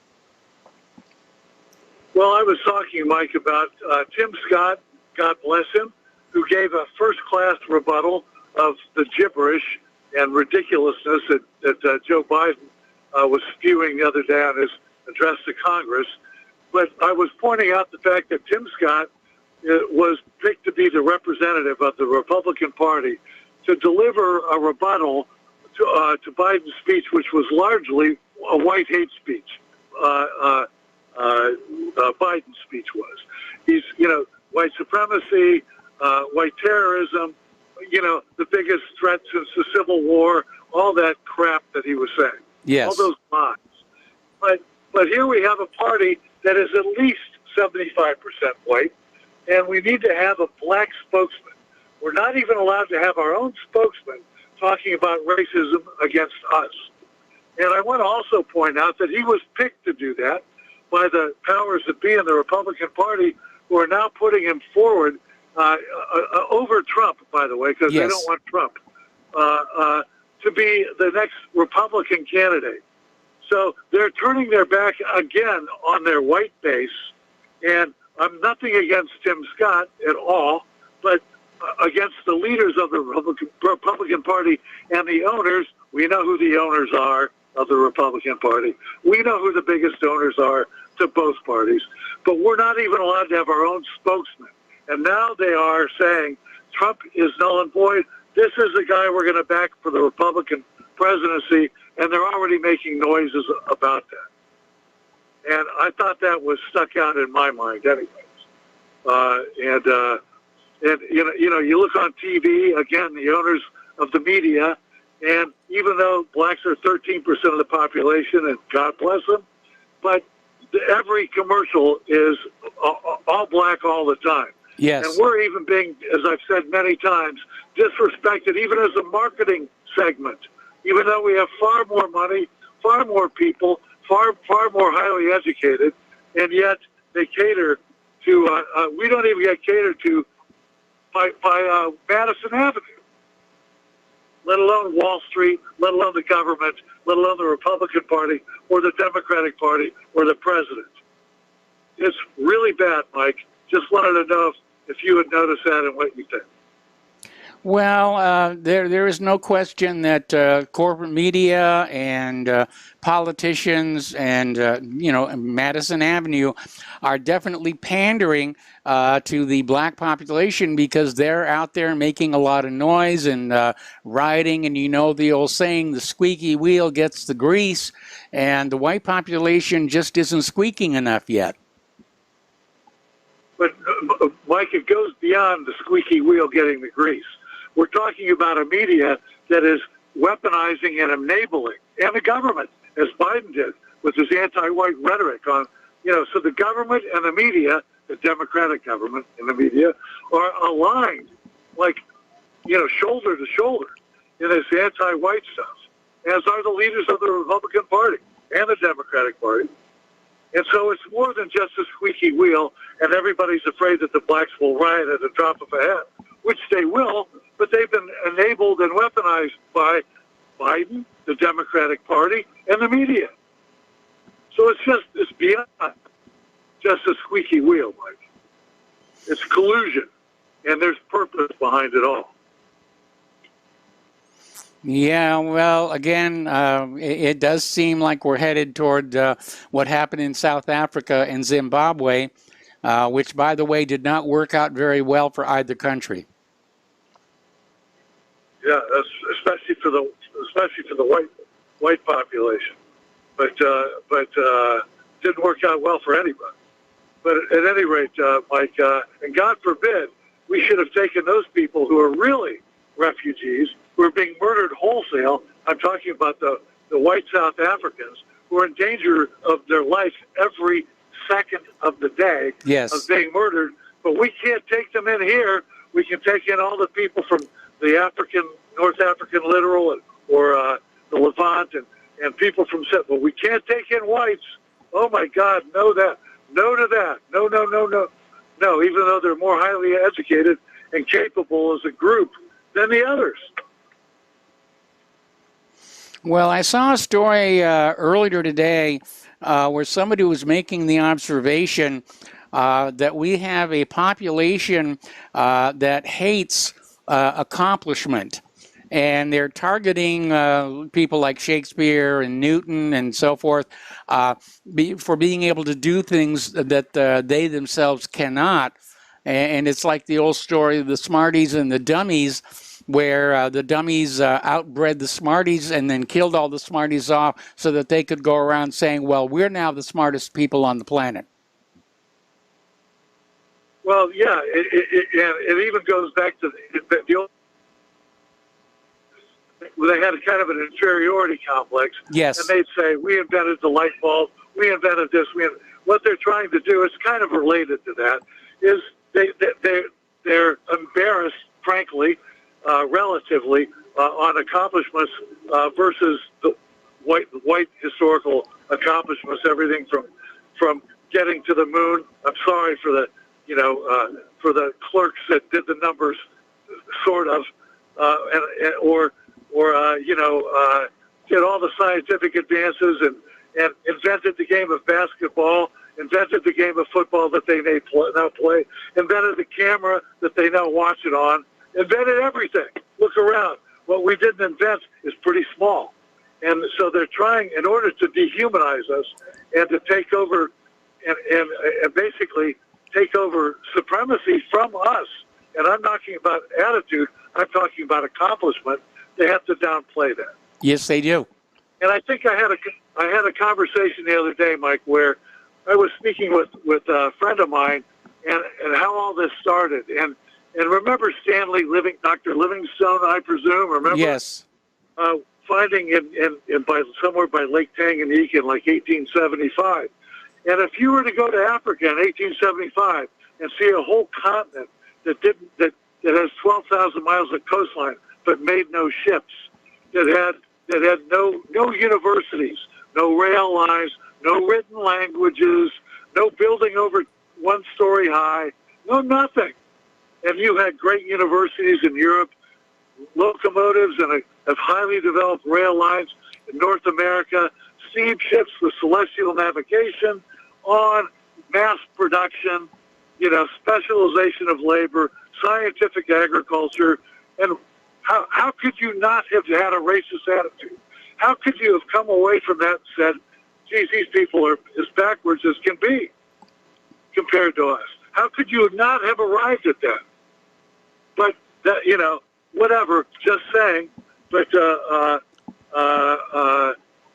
Well, I was talking, Mike, about Tim Scott, God bless him, who gave a first-class rebuttal of the gibberish and ridiculousness that Joe Biden was spewing the other day on his address to Congress. But I was pointing out the fact that Tim Scott was picked to be the representative of the Republican Party to deliver a rebuttal to Biden's speech, which was largely a white hate speech. Biden's speech was. He's, white supremacy, white terrorism, the biggest threat since the Civil War, all that crap that he was saying. Yes. All those lies. But here we have a party that is at least 75% white, and we need to have a black spokesman. We're not even allowed to have our own spokesman talking about racism against us. And I want to also point out that he was picked to do that by the powers that be in the Republican Party, who are now putting him forward over Trump, by the way, because they don't want Trump, to be the next Republican candidate. So they're turning their back again on their white base, and I'm nothing against Tim Scott at all, but against the leaders of the Republican Party and the owners. We know who the owners are of the Republican Party. We know who the biggest owners are to both parties, but we're not even allowed to have our own spokesman. And now they are saying Trump is null and void. This is the guy we're going to back for the Republican presidency, and they're already making noises about that. And I thought that was stuck out in my mind anyways. And you look on TV, again, the owners of the media. And even though blacks are 13% of the population, and God bless them, but every commercial is all black all the time. Yes. And we're even being, as I've said many times, disrespected even as a marketing segment, even though we have far more money, far more people, far more highly educated, and yet they cater to, we don't even get catered to by Madison Avenue, let alone Wall Street, let alone the government, let alone the Republican Party or the Democratic Party or the president. It's really bad, Mike. Just wanted to know if you had noticed that and what you think. Well, there is no question that corporate media and politicians and, Madison Avenue are definitely pandering to the black population because they're out there making a lot of noise and rioting. And the old saying, the squeaky wheel gets the grease, and the white population just isn't squeaking enough yet. But, Mike, it goes beyond the squeaky wheel getting the grease. We're talking about a media that is weaponizing and enabling, and the government, as Biden did with his anti-white rhetoric on, so the government and the media, the Democratic government and the media, are aligned, like, shoulder to shoulder in this anti-white stuff, as are the leaders of the Republican Party and the Democratic Party. And so it's more than just a squeaky wheel, and everybody's afraid that the blacks will riot at the drop of a hat, which they will, but they've been enabled and weaponized by Biden, the Democratic Party, and the media. So it's beyond just a squeaky wheel, Mike. It's collusion, and there's purpose behind it all. Yeah, well, again, it does seem like we're headed toward what happened in South Africa and Zimbabwe, which, by the way, did not work out very well for either country. Yeah, especially for the white population, but didn't work out well for anybody. But at any rate, Mike, and God forbid, we should have taken those people who are really refugees, who are being murdered wholesale. I'm talking about the white South Africans who are in danger of their life every second of the day of being murdered. But we can't take them in here. We can take in all the people from the North African littoral or the Levant and people from, but we can't take in whites. Oh my God, no to that. No, even though they're more highly educated and capable as a group than the others. Well, I saw a story earlier today where somebody was making the observation that we have a population that hates accomplishment. And they're targeting people like Shakespeare and Newton and so forth for being able to do things that they themselves cannot. And it's like the old story of the smarties and the dummies, where the dummies outbred the smarties and then killed all the smarties off so that they could go around saying, well, we're now the smartest people on the planet. Well, yeah, it even goes back to the old, they had a kind of an inferiority complex. Yes. And they'd say, we invented the light bulb, we invented this. What they're trying to do is kind of related to that, is they're embarrassed, frankly, relatively, on accomplishments versus the white historical accomplishments, everything from getting to the moon. I'm sorry for the, for the clerks that did the numbers, sort of, or did all the scientific advances and invented the game of basketball, invented the game of football that they now play, invented the camera that they now watch it on, invented everything. Look around. What we didn't invent is pretty small. And so they're trying, in order to dehumanize us and to take over and basically take over supremacy from us. And I'm talking about attitude. I'm talking about accomplishment. They have to downplay that. Yes, they do. And I think I had a conversation the other day, Mike, where I was speaking with a friend of mine and how all this started. And And remember Stanley Dr. Livingstone, I presume. Remember? Yes. Finding somewhere by Lake Tanganyika in like 1875. And if you were to go to Africa in 1875 and see a whole continent that has 12,000 miles of coastline but made no ships, that had no universities, no rail lines, no written languages, no building over 1 story high, no nothing. And you had great universities in Europe, locomotives, and a highly developed rail lines in North America, steamships with celestial navigation, on mass production, specialization of labor, scientific agriculture. And how could you not have had a racist attitude? How could you have come away from that and said, geez, these people are as backwards as can be compared to us? How could you not have arrived at that? But, that, whatever, just saying. But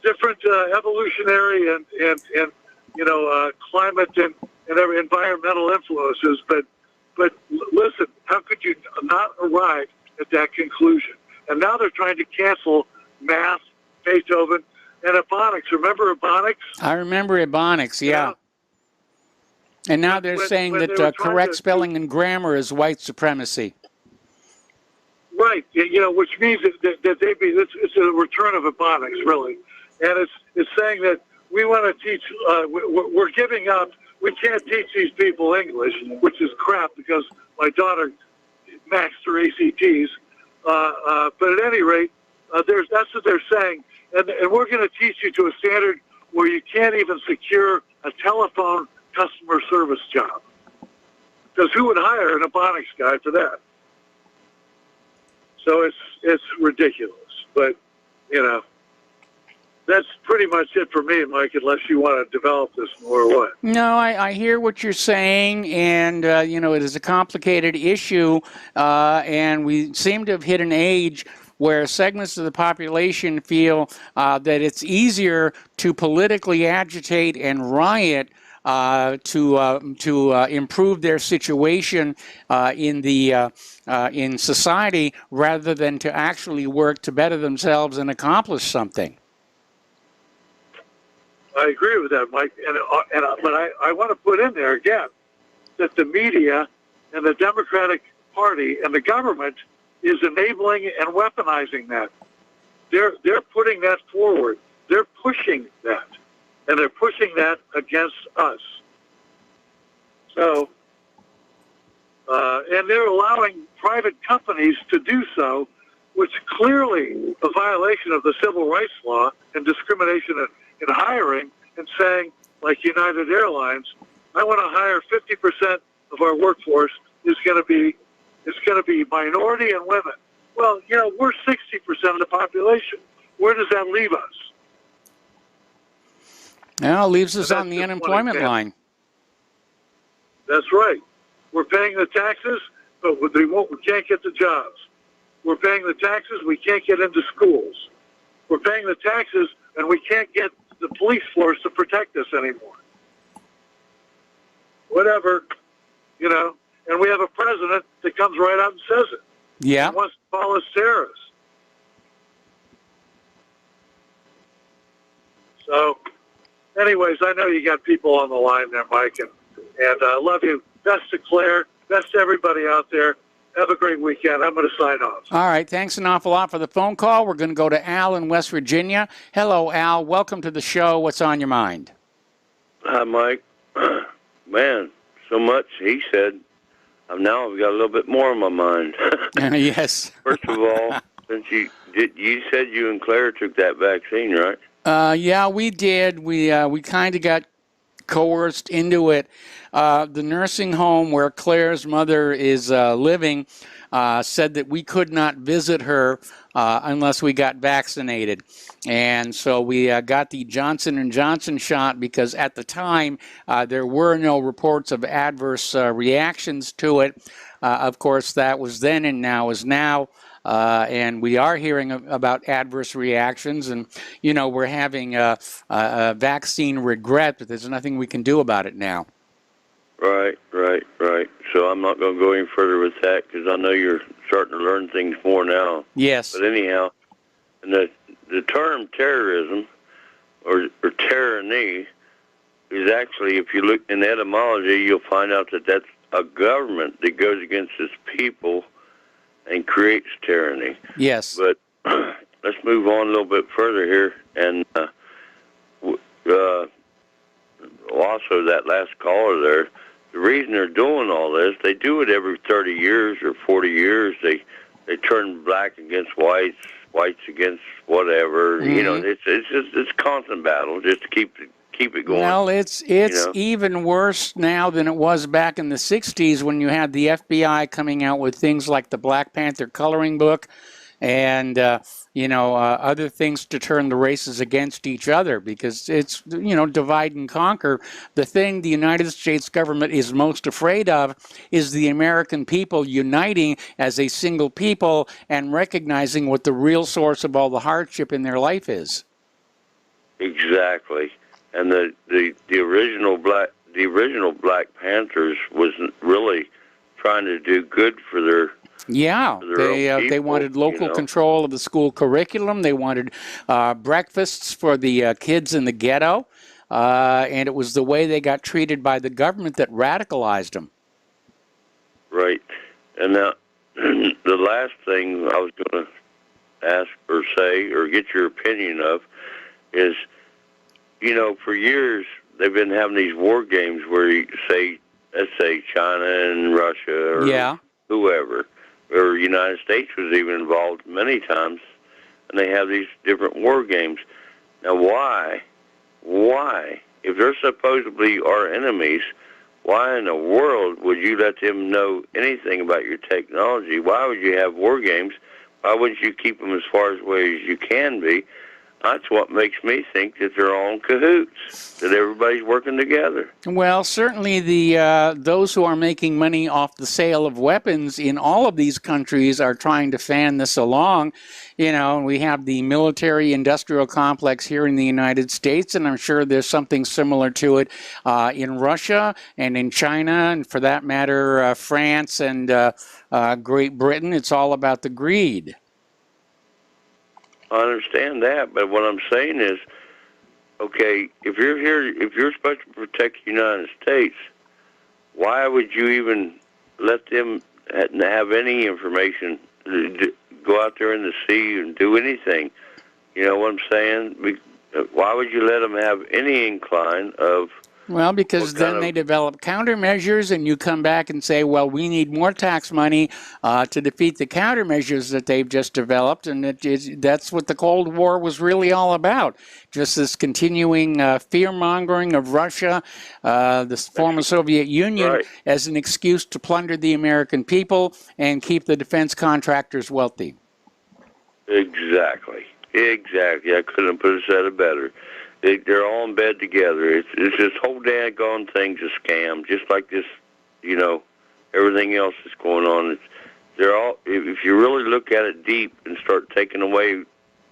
different evolutionary and climate and environmental influences. But listen, how could you not arrive at that conclusion? And now they're trying to cancel math, Beethoven, and Ebonics. Remember Ebonics? I remember Ebonics, yeah. And now they're saying that correct spelling and grammar is white supremacy. Right, which means that it's a return of Ebonics, really. And it's saying that we want to teach, we're giving up, we can't teach these people English, which is crap because my daughter maxed her ACTs. But at any rate, that's what they're saying. And we're going to teach you to a standard where you can't even secure a telephone customer service job. Because who would hire an Ebonics guy for that? So it's ridiculous. But, that's pretty much it for me, Mike, unless you want to develop this more or what. No, I hear what you're saying, and, it is a complicated issue, and we seem to have hit an age where segments of the population feel that it's easier to politically agitate and riot to improve their situation in society rather than to actually work to better themselves and accomplish something. I agree with that, Mike. But I want to put in there again that the media and the Democratic Party and the government is enabling and weaponizing that. They're putting that forward. They're pushing that, and they're pushing that against us. So, and they're allowing private companies to do so, which clearly a violation of the civil rights law and discrimination in hiring, and saying, like United Airlines, I want to hire 50% of our workforce is going to be minority and women. Well, we're 60% of the population. Where does that leave us? Now it leaves us on the unemployment line. That's right. We're paying the taxes, but we can't get the jobs. We're paying the taxes, we can't get into schools. We're paying the taxes, and we can't get the police force to protect us anymore. Whatever, and we have a president that comes right out and says it. Yeah. He wants to call us terrorists. So, anyways, I know you got people on the line there, Mike, and I love you. Best to Claire, best to everybody out there. Have a great weekend. I'm going to sign off. All right. Thanks an awful lot for the phone call. We're going to go to Al in West Virginia. Hello, Al. Welcome to the show. What's on your mind? Hi, Mike. Man, so much he said. Now I've got a little bit more on my mind. Yes. First of all, since you said you and Claire took that vaccine, right? Yeah, we did. We kind of got coerced into it. The nursing home where Claire's mother is living said that we could not visit her unless we got vaccinated. And so we got the Johnson & Johnson shot because at the time there were no reports of adverse reactions to it. Of course, that was then and now is now. And we are hearing about adverse reactions, and, we're having a vaccine regret, but there's nothing we can do about it now. Right. so I'm not going to go any further with that because I know you're starting to learn things more now. Yes. But anyhow, and the term terrorism or tyranny is actually, if you look in etymology, you'll find out that that's a government that goes against its people and creates tyranny. Yes. But let's move on a little bit further here. And also that last caller there, the reason they're doing all this, they do it every 30 years or 40 years. They turn black against whites against whatever. Mm-hmm. You know, it's constant battle just to keep it going. Well, it's even worse now than it was back in the 60s when you had the FBI coming out with things like the Black Panther coloring book and, other things to turn the races against each other because it's, divide and conquer. The thing the United States government is most afraid of is the American people uniting as a single people and recognizing what the real source of all the hardship in their life is. Exactly. And the original Black Panthers wasn't really trying to do good for their they wanted local control of the school curriculum. They wanted breakfasts for the kids in the ghetto, and it was the way they got treated by the government that radicalized them. Right. And now the last thing I was going to ask or say or get your opinion of is, for years they've been having these war games where let's say China and Russia or whoever, or the United States was even involved many times, and they have these different war games. Now why, if they're supposedly our enemies, why in the world would you let them know anything about your technology? Why would you have war games? Why wouldn't you keep them as far away as you can be? That's what makes me think that they're all in cahoots, that everybody's working together. Well, certainly those who are making money off the sale of weapons in all of these countries are trying to fan this along. We have the military-industrial complex here in the United States, and I'm sure there's something similar to it in Russia and in China, and for that matter, France and Great Britain. It's all about the greed. I understand that, but what I'm saying is, okay, if you're here, if you're supposed to protect the United States, why would you even let them have any information, go out there in the sea and do anything? You know what I'm saying? Why would you let them have any incline of... Well, because then they develop countermeasures, and you come back and say, well, we need more tax money to defeat the countermeasures that they've just developed, and that's what the Cold War was really all about. Just this continuing fear-mongering of Russia, the former Soviet Union, as an excuse to plunder the American people and keep the defense contractors wealthy. Exactly. I couldn't put it said it better. They're all in bed together. It's this whole daggone thing's a scam, just like this, everything else that's going on. They're all, if you really look at it deep and start taking away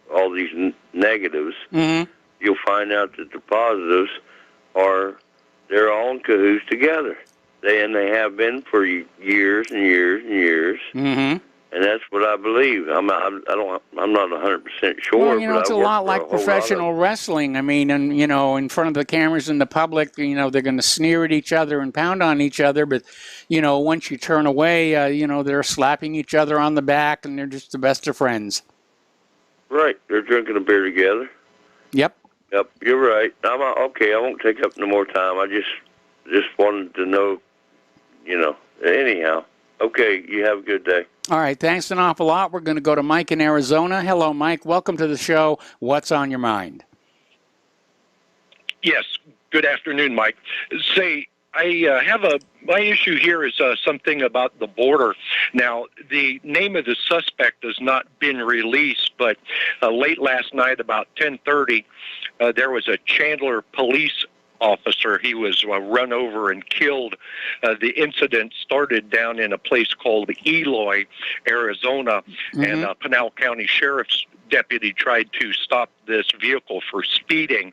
all these negatives, you'll find out that the positives they're all in cahoots together. They have been for years and years and years. And that's what I believe. I'm not 100% sure. Well, it's a lot like professional wrestling. I mean, and in front of the cameras and the public, they're going to sneer at each other and pound on each other. But once you turn away, they're slapping each other on the back, and they're just the best of friends. Right. They're drinking a beer together. Yep. You're right. Okay. I won't take up no more time. I just wanted to know. Anyhow. Okay, you have a good day. All right, thanks an awful lot. We're going to go to Mike in Arizona. Hello, Mike. Welcome to the show. What's on your mind? Yes, good afternoon, Mike. Say, my issue here is something about the border. Now, the name of the suspect has not been released, but late last night, about 10:30, there was a Chandler police officer. He was run over and killed. The incident started down in a place called Eloy, Arizona, and Pinal County Sheriff's deputy tried to stop this vehicle for speeding,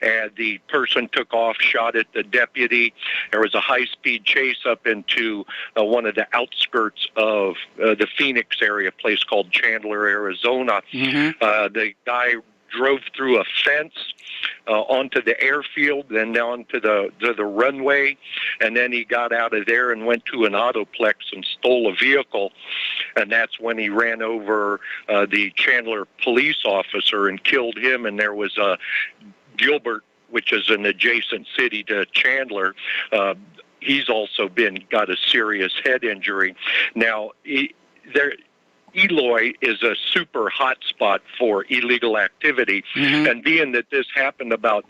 and the person took off, shot at the deputy. There was a high-speed chase up into one of the outskirts of the Phoenix area, a place called Chandler, Arizona. The guy drove through a fence onto the airfield, then onto the runway, and then he got out of there and went to an autoplex and stole a vehicle, and that's when he ran over the Chandler police officer and killed him. And there was Gilbert, which is an adjacent city to Chandler. He's also got a serious head injury. Now, Eloy is a super hot spot for illegal activity, and being that this happened about,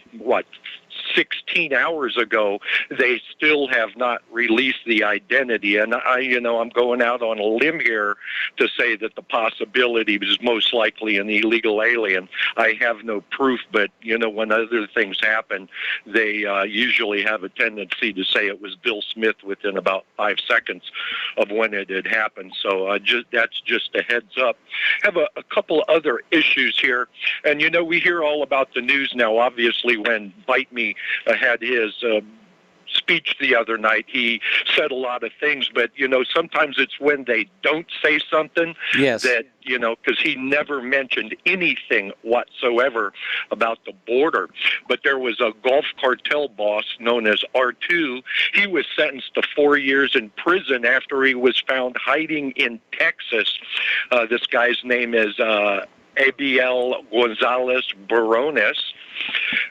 16 hours ago, they still have not released the identity. And I'm going out on a limb here to say that the possibility is most likely an illegal alien. I have no proof, but when other things happen, they usually have a tendency to say it was Bill Smith within about 5 seconds of when it had happened. So that's just a heads up. Have a couple other issues here, and we hear all about the news now. Obviously, when Bite Me had his speech the other night, he said a lot of things, but sometimes it's when they don't say something that because he never mentioned anything whatsoever about the border. But there was a Gulf cartel boss known as R2. He was sentenced to 4 years in prison after he was found hiding in Texas. This guy's name is Abiel Gonzalez Barones.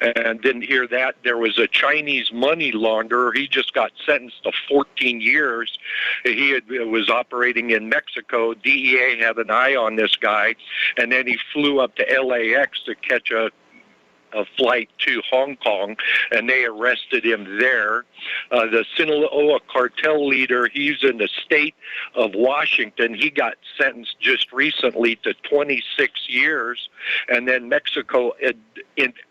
And didn't hear that. There was a Chinese money launderer. He just got sentenced to 14 years. He was operating in Mexico. DEA had an eye on this guy, and then he flew up to LAX to catch a flight to Hong Kong, and they arrested him there. The Sinaloa cartel leader, he's in the state of Washington. He got sentenced just recently to 26 years, and then Mexico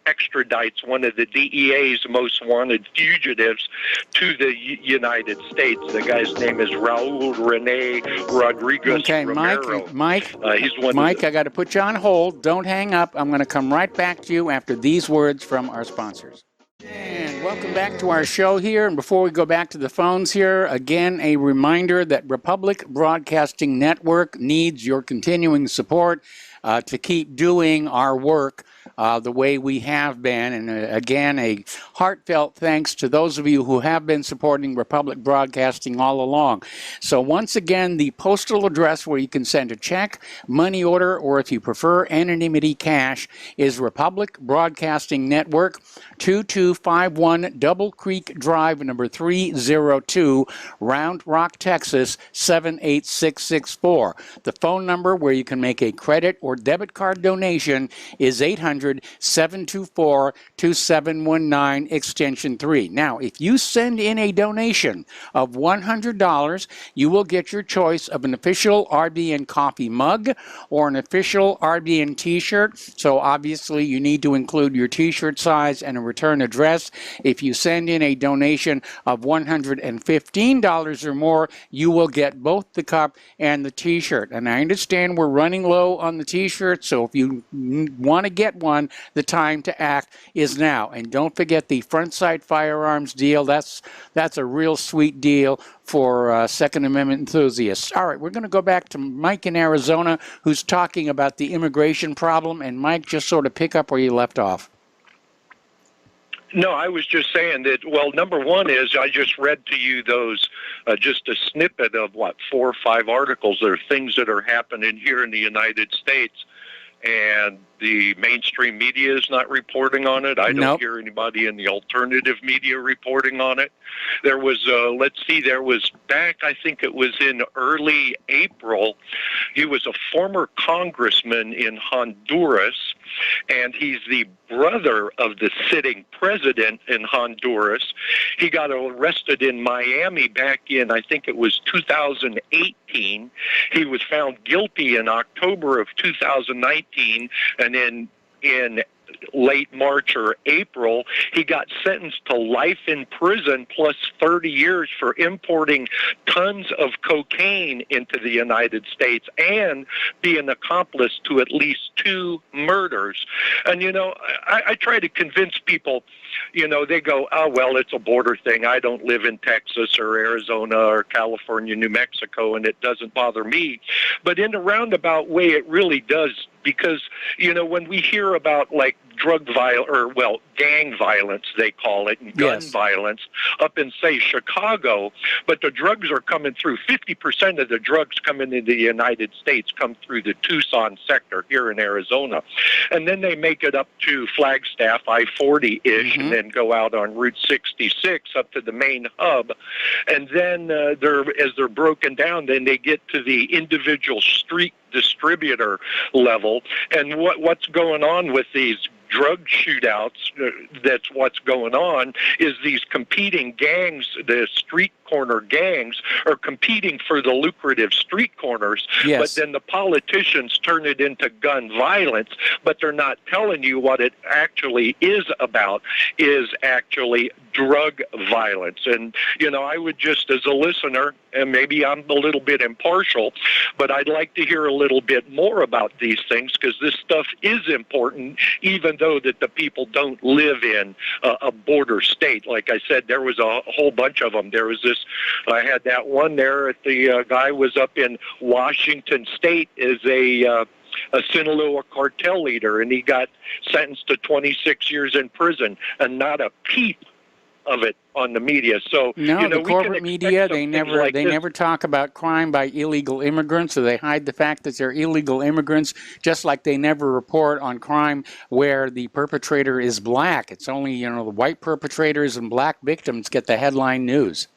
extradites one of the DEA's most wanted fugitives to the United States. The guy's name is Raul Rene Rodriguez Rivero. Mike, I got to put you on hold. Don't hang up. I'm going to come right back to you after these words from our sponsors. And welcome back to our show here. And before we go back to the phones here, again, a reminder that Republic Broadcasting Network needs your continuing support to keep doing our work the way we have been. And again, a heartfelt thanks to those of you who have been supporting Republic Broadcasting all along. So once again, the postal address where you can send a check, money order, or if you prefer anonymity cash is Republic Broadcasting Network, 2251 Double Creek Drive, number 302, Round Rock, Texas, 78664. The phone number where you can make a credit or debit card donation is 800-724-2719, extension 3. Now, if you send in a donation of $100, you will get your choice of an official RBN coffee mug or an official RBN t-shirt. So obviously you need to include your t-shirt size and a return address. If you send in a donation of $115 or more, you will get both the cup and the t-shirt. And I understand we're running low on the t-shirt, so if you want to get one, the time to act is now. And don't forget the front sight firearms deal. That's a real sweet deal for Second Amendment enthusiasts. All right, we're going to go back to Mike in Arizona, who's talking about the immigration problem. And Mike, just sort of pick up where you left off. No, I was just saying that, well, number one is I just read to you those, just a snippet of, 4 or 5 articles. There are things that are happening here in the United States, and the mainstream media is not reporting on it. I don't hear anybody in the alternative media reporting on it. There was, there was back, I think it was in early April, he was a former congressman in Honduras, and he's the brother of the sitting president in Honduras. He got arrested in Miami back in, I think it was 2018. He was found guilty in October of 2019, and then in late March or April, he got sentenced to life in prison plus 30 years for importing tons of cocaine into the United States and be an accomplice to at least 2 murders. And, I try to convince people, they go, oh, well, it's a border thing. I don't live in Texas or Arizona or California, New Mexico, and it doesn't bother me. But in a roundabout way, it really does, because, when we hear about, like, gang violence, they call it, and gun violence up in, say, Chicago, but the drugs are coming through. 50% of the drugs coming into the United States come through the Tucson sector here in Arizona. And then they make it up to Flagstaff, I-40-ish, and then go out on Route 66 up to the main hub. And then as they're broken down, then they get to the individual street distributor level. And what's going on with these drug shootouts, that's what's going on, is these competing gangs, the street corner gangs, are competing for the lucrative street corners, but then the politicians turn it into gun violence, but they're not telling you what it actually is about, is actually drug violence. And, I would just, as a listener, and maybe I'm a little bit impartial, but I'd like to hear a little bit more about these things, because this stuff is important, even though that the people don't live in a border state. Like I said, there was a whole bunch of them. There was this, I had that one there at the guy was up in Washington State as a Sinaloa cartel leader, and he got sentenced to 26 years in prison, and not a peep of it on the media. So the corporate media, they never talk about crime by illegal immigrants, or they hide the fact that they're illegal immigrants, just like they never report on crime where the perpetrator is black. It's only, the white perpetrators and black victims get the headline news.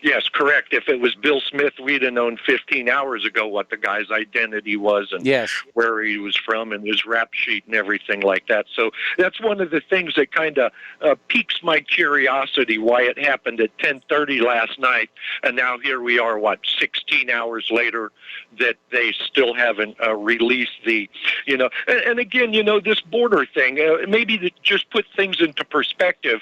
Yes, correct. If it was Bill Smith, we'd have known 15 hours ago what the guy's identity was and where he was from and his rap sheet and everything like that. So that's one of the things that kind of piques my curiosity, why it happened at 10:30 last night, and now here we are, 16 hours later, that they still haven't released the, and again, this border thing, maybe to just put things into perspective,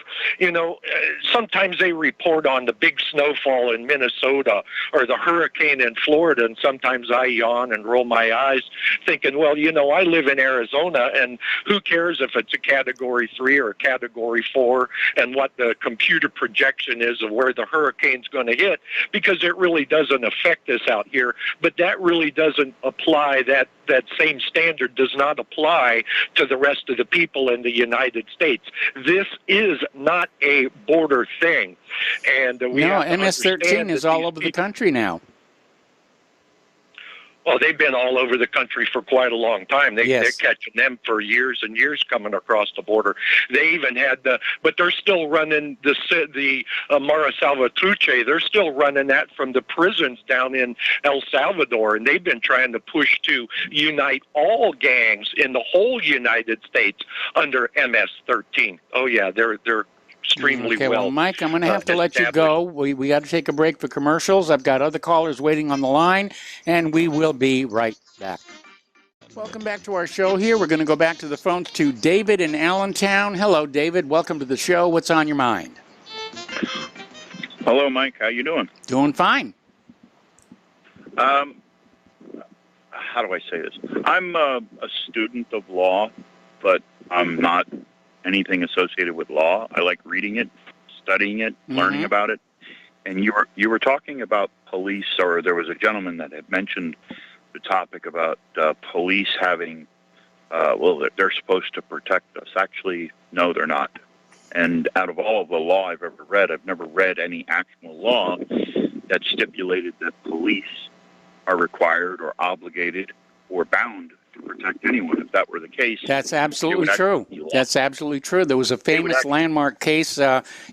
sometimes they report on the big snowfall in Minnesota or the hurricane in Florida, and sometimes I yawn and roll my eyes thinking, well, I live in Arizona, and who cares if it's a Category 3 or a Category 4 and what the computer projection is of where the hurricane's going to hit, because it really doesn't affect us out here. But that really doesn't apply, that same standard does not apply to the rest of the people in the United States. This is not a border thing. And MS-13 is all over the country now. Well, they've been all over the country for quite a long time. They're catching them for years and years coming across the border. They even had but they're still running the Mara Salvatruche. They're still running that from the prisons down in El Salvador, and they've been trying to push to unite all gangs in the whole United States under MS-13. Oh yeah, they're extremely well, Mike, I'm going to have to let you go. We got to take a break for commercials. I've got other callers waiting on the line, and we will be right back. Welcome back to our show here. We're going to go back to the phones to David in Allentown. Hello, David. Welcome to the show. What's on your mind? Hello, Mike. How you doing? Doing fine. How do I say this? I'm a student of law, but I'm not anything associated with law. I like reading it, studying it, learning about it. And you were talking about police, or there was a gentleman that had mentioned the topic about police having, they're supposed to protect us. Actually, no, they're not. And out of all of the law I've ever read, I've never read any actual law that stipulated that police are required or obligated or bound to protect anyone. If that were the case, that's absolutely true. That's absolutely true. There was a famous landmark case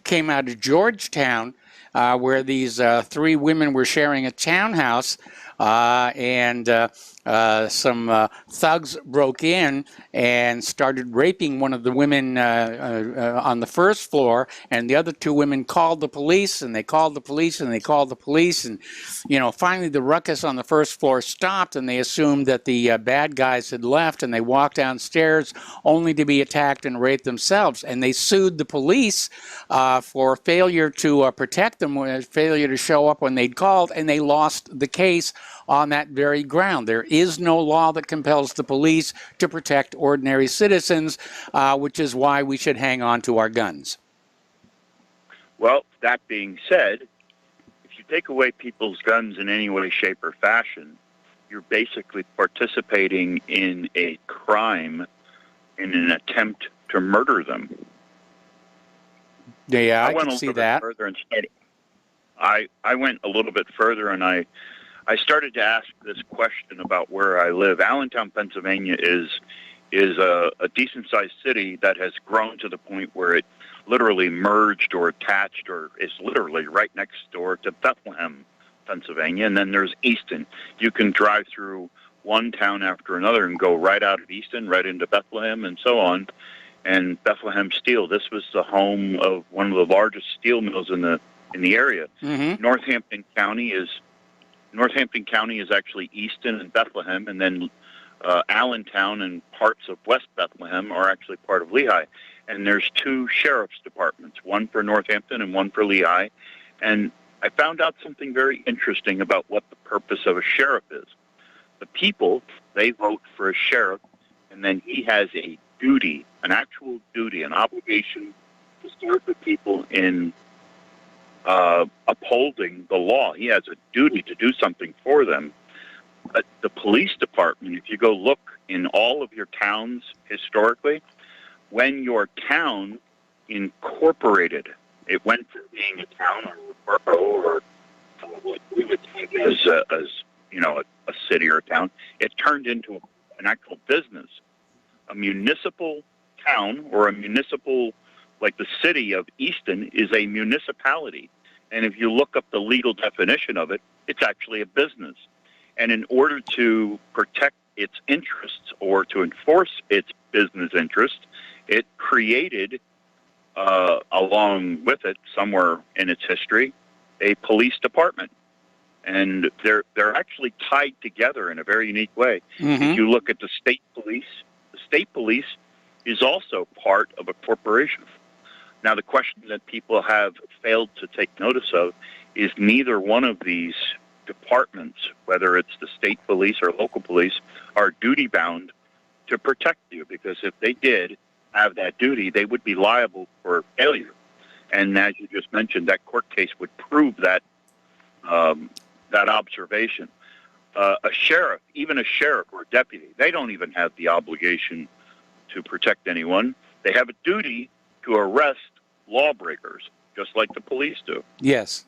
came out of Georgetown where these 3 women were sharing a townhouse and some thugs broke in and started raping one of the women on the first floor, and the other two women called the police, and they called the police, and they called the police, and finally the ruckus on the first floor stopped, and they assumed that the bad guys had left, and they walked downstairs only to be attacked and raped themselves, and they sued the police for failure to protect them, failure to show up when they'd called, and they lost the case on that very ground. There is no law that compels the police to protect ordinary citizens, which is why we should hang on to our guns. Well, that being said, if you take away people's guns in any way, shape, or fashion, you're basically participating in a crime in an attempt to murder them. Yeah, I went can a see little that. bit further and started, I went a little bit further, and I started to ask this question about where I live. Allentown, Pennsylvania is a decent-sized city that has grown to the point where it literally merged or attached or is literally right next door to Bethlehem, Pennsylvania, and then there's Easton. You can drive through one town after another and go right out of Easton, right into Bethlehem, and so on. And Bethlehem Steel, this was the home of one of the largest steel mills in the area. Mm-hmm. Northampton County is actually Easton and Bethlehem, and then Allentown and parts of West Bethlehem are actually part of Lehigh. And there's two sheriff's departments, one for Northampton and one for Lehigh. And I found out something very interesting about what the purpose of a sheriff is. The people, they vote for a sheriff, and then he has a duty, an actual duty, an obligation to serve the people in upholding the law. He has a duty to do something for them. But the police department, if you go look in all of your towns historically, when your town incorporated, it went from being a town or a borough or what we would think as a city or a town, it turned into an actual business. A municipal town or a municipal, like the city of Easton, is a municipality. And if you look up the legal definition of it, it's actually a business. And in order to protect its interests or to enforce its business interests, it created, along with it, somewhere in its history, a police department. And they're actually tied together in a very unique way. Mm-hmm. If you look at the state police is also part of a corporation. Now, the question that people have failed to take notice of is neither one of these departments, whether it's the state police or local police, are duty-bound to protect you, because if they did have that duty, they would be liable for failure. And as you just mentioned, that court case would prove that that observation. A sheriff, even a sheriff or a deputy, they don't even have the obligation to protect anyone. They have a duty to arrest lawbreakers, just like the police do. Yes.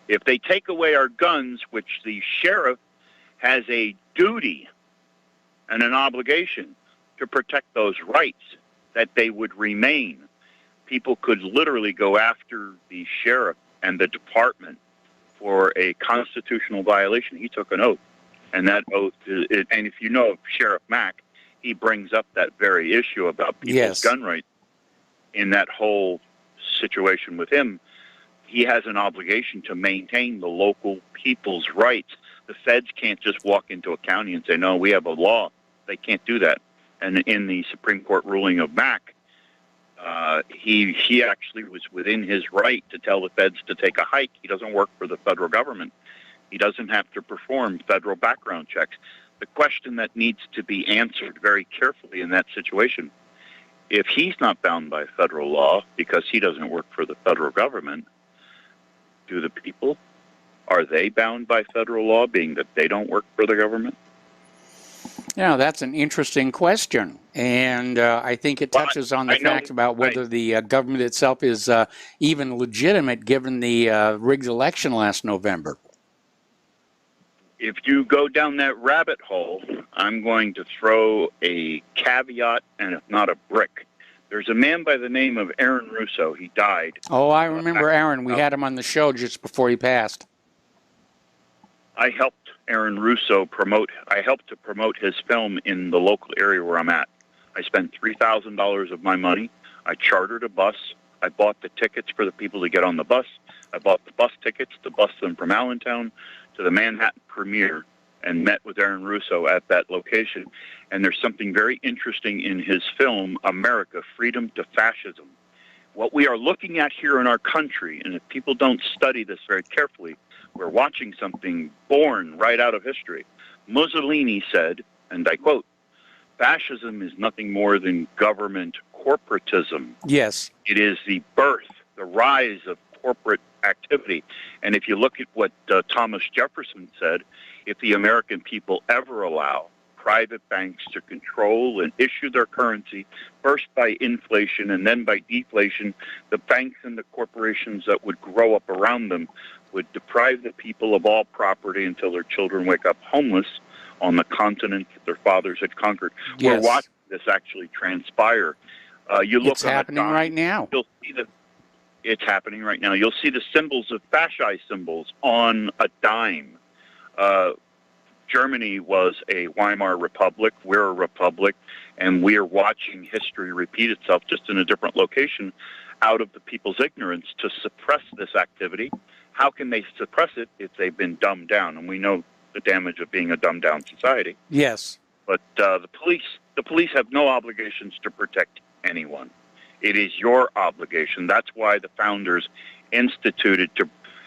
If they take away our guns, which the sheriff has a duty and an obligation to protect those rights, that they would remain. People could literally go after the sheriff and the department for a constitutional violation. He took an oath, and that oath is, and if you know Sheriff Mack, he brings up that very issue about people's gun rights in that whole situation with him. He has an obligation to maintain the local people's rights. The feds can't just walk into a county and say, no, we have a law. They can't do that. And in the Supreme Court ruling of Mack, he actually was within his right to tell the feds to take a hike. He doesn't work for the federal government. He doesn't have to perform federal background checks. The question that needs to be answered very carefully in that situation, if he's not bound by federal law because he doesn't work for the federal government, do the people, are they bound by federal law, being that they don't work for the government? Yeah, that's an interesting question, and I think it touches on the fact about whether the government itself is even legitimate given the rigged election last November. If you go down that rabbit hole, I'm going to throw a caveat and if not a brick. There's a man by the name of Aaron Russo. He died. Oh, I remember Aaron. We had him on the show just before he passed. I helped Aaron Russo I helped to promote his film in the local area where I'm at. I spent $3,000 of my money. I chartered a bus. I bought the tickets for the people to get on the bus. I bought the bus tickets to bus them from Allentown to the Manhattan premiere and met with Aaron Russo at that location. And there's something very interesting in his film, America, Freedom to Fascism. What we are looking at here in our country, and if people don't study this very carefully, we're watching something born right out of history. Mussolini said, and I quote, "Fascism is nothing more than government corporatism." Yes. It is the birth, the rise of corporate activity. And if you look at what Thomas Jefferson said, if the American people ever allow private banks to control and issue their currency, first by inflation and then by deflation, the banks and the corporations that would grow up around them would deprive the people of all property until their children wake up homeless on the continent that their fathers had conquered. Yes. We're watching this actually transpire. You look It's happening right now. You'll see it's happening right now. You'll see the symbols of fascist symbols on a dime. Germany was a Weimar Republic. We're a republic, and we are watching history repeat itself just in a different location out of the people's ignorance to suppress this activity. How can they suppress it if they've been dumbed down? And we know the damage of being a dumbed down society. Yes. But the police have no obligations to protect anyone. It is your obligation. That's why the founders instituted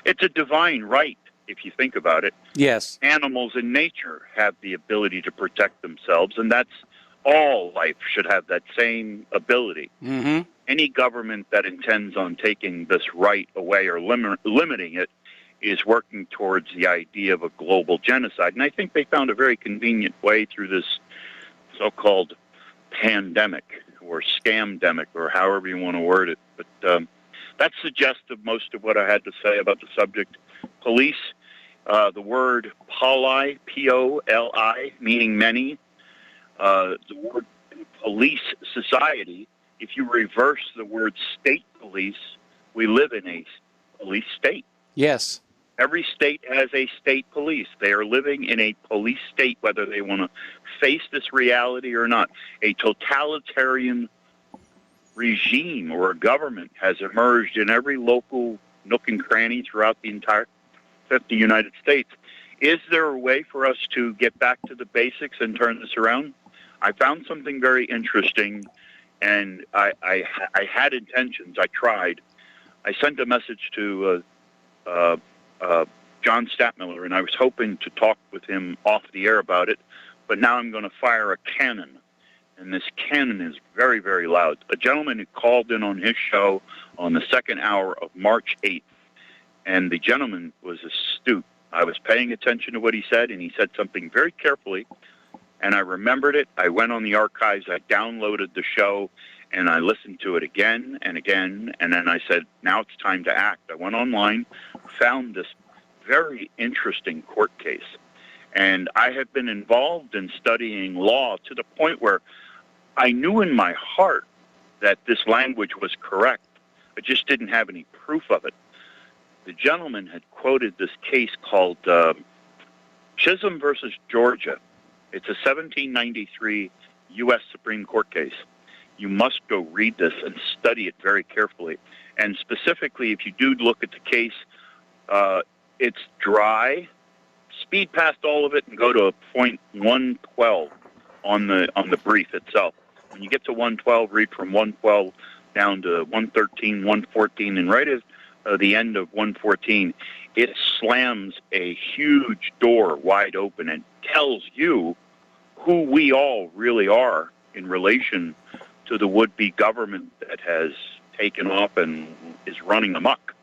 it's a divine right, if you think about it. Yes. Animals in nature have the ability to protect themselves, and that's all life should have that same ability. Mm-hmm. Any government that intends on taking this right away or limiting it is working towards the idea of a global genocide. And I think they found a very convenient way through this so-called pandemic or scamdemic or however you want to word it. But that's suggestive most of what I had to say about the subject. Police, the word poli, P-O-L-I, meaning many. The word police society, if you reverse the word state police, we live in a police state. Yes. Every state has a state police. They are living in a police state, whether they want to face this reality or not. A totalitarian regime or a government has emerged in every local nook and cranny throughout the entire 50 United States. Is there a way for us to get back to the basics and turn this around? I found something very interesting, and I had intentions. I tried. I sent a message to John Statmiller, and I was hoping to talk with him off the air about it, but now I'm going to fire a cannon, and this cannon is very, very loud. A gentleman who called in on his show on the second hour of March 8th, and the gentleman was astute. I was paying attention to what he said, and he said something very carefully, and I remembered it. I went on the archives, I downloaded the show, and I listened to it again and again, and then I said, now it's time to act. I went online, found this very interesting court case, and I have been involved in studying law to the point where I knew in my heart that this language was correct. I just didn't have any proof of it. The gentleman had quoted this case called Chisholm versus Georgia. It's a 1793 U.S. Supreme Court case. You must go read this and study it very carefully. And specifically, if you do look at the case, it's dry. Speed past all of it and go to point 112 on the brief itself. When you get to 112, read from 112 down to 113, 114, and right at the end of 114, it slams a huge door wide open and tells you who we all really are in relation to the would-be government that has taken off and is running amok.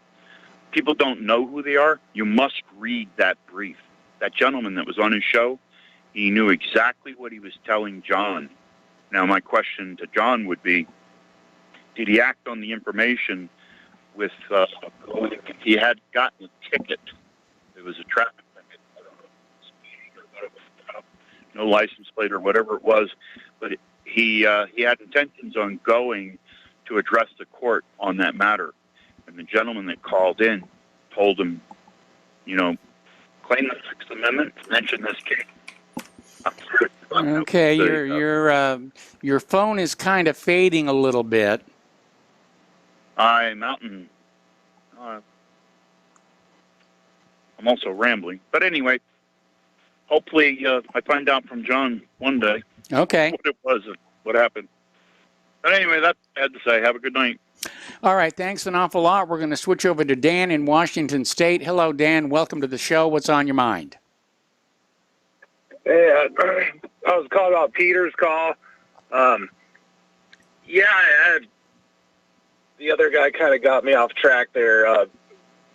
People don't know who they are. You must read that brief. That gentleman that was on his show, he knew exactly what he was telling John. Now, my question to John would be, did he act on the information with, he had gotten a ticket. It was a traffic ticket. I don't know, speeding or whatever, no license plate or whatever it was, but he had intentions on going to address the court on that matter. And the gentleman that called in told him, claim the Sixth Amendment to mention this case. Okay, your phone is kind of fading a little bit. I'm out in. I'm also rambling, but anyway, hopefully I find out from John one day. Okay. What it was and what happened. But anyway, that's what I had to say. Have a good night. All right, thanks an awful lot. We're going to switch over to Dan in Washington State. Hello, Dan. Welcome to the show. What's on your mind? Hey, I was calling about Peter's call. The other guy kind of got me off track there.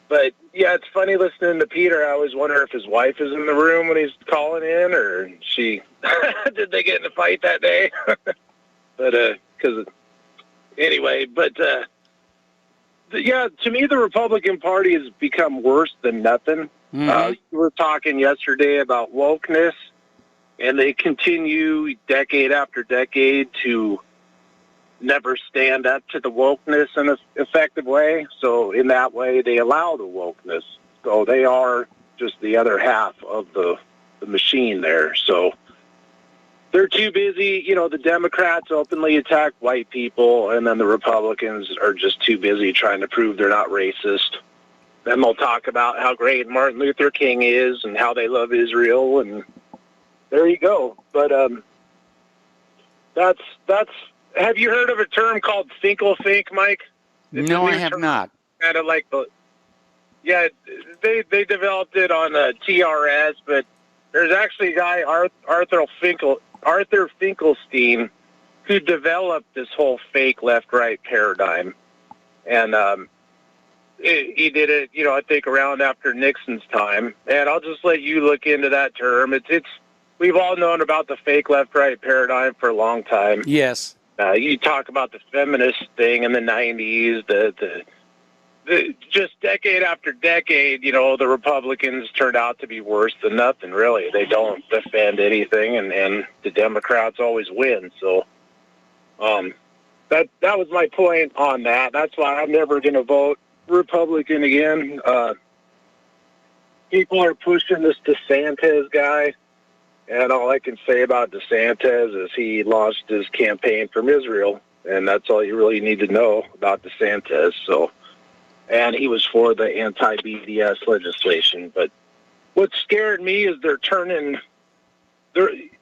But, yeah, it's funny listening to Peter. I always wonder if his wife is in the room when he's calling in, or she did they get in a fight that day? But, anyway, yeah, to me, the Republican Party has become worse than nothing. Mm-hmm. We were talking yesterday about wokeness, and they continue decade after decade to never stand up to the wokeness in an effective way. So in that way, they allow the wokeness. So they are just the other half of the machine there. So they're too busy. You know, the Democrats openly attack white people, and then the Republicans are just too busy trying to prove they're not racist. Then they'll talk about how great Martin Luther King is and how they love Israel, and there you go. But that's. Have you heard of a term called think-o-think, Mike? No, I have not. Kind of like they developed it on TRS, but there's actually a guy, Arthur Finkelstein, who developed this whole fake left-right paradigm, and he did it, I think around after Nixon's time. And I'll just let you look into that term. We've all known about the fake left-right paradigm for a long time. Yes. You talk about the feminist thing in the 90s, the just decade after decade, the Republicans turned out to be worse than nothing, really. They don't defend anything, and the Democrats always win. So that was my point on that. That's why I'm never going to vote Republican again. People are pushing this DeSantis guy. And all I can say about DeSantis is he launched his campaign from Israel, and that's all you really need to know about DeSantis. So, and he was for the anti-BDS legislation. But what scared me is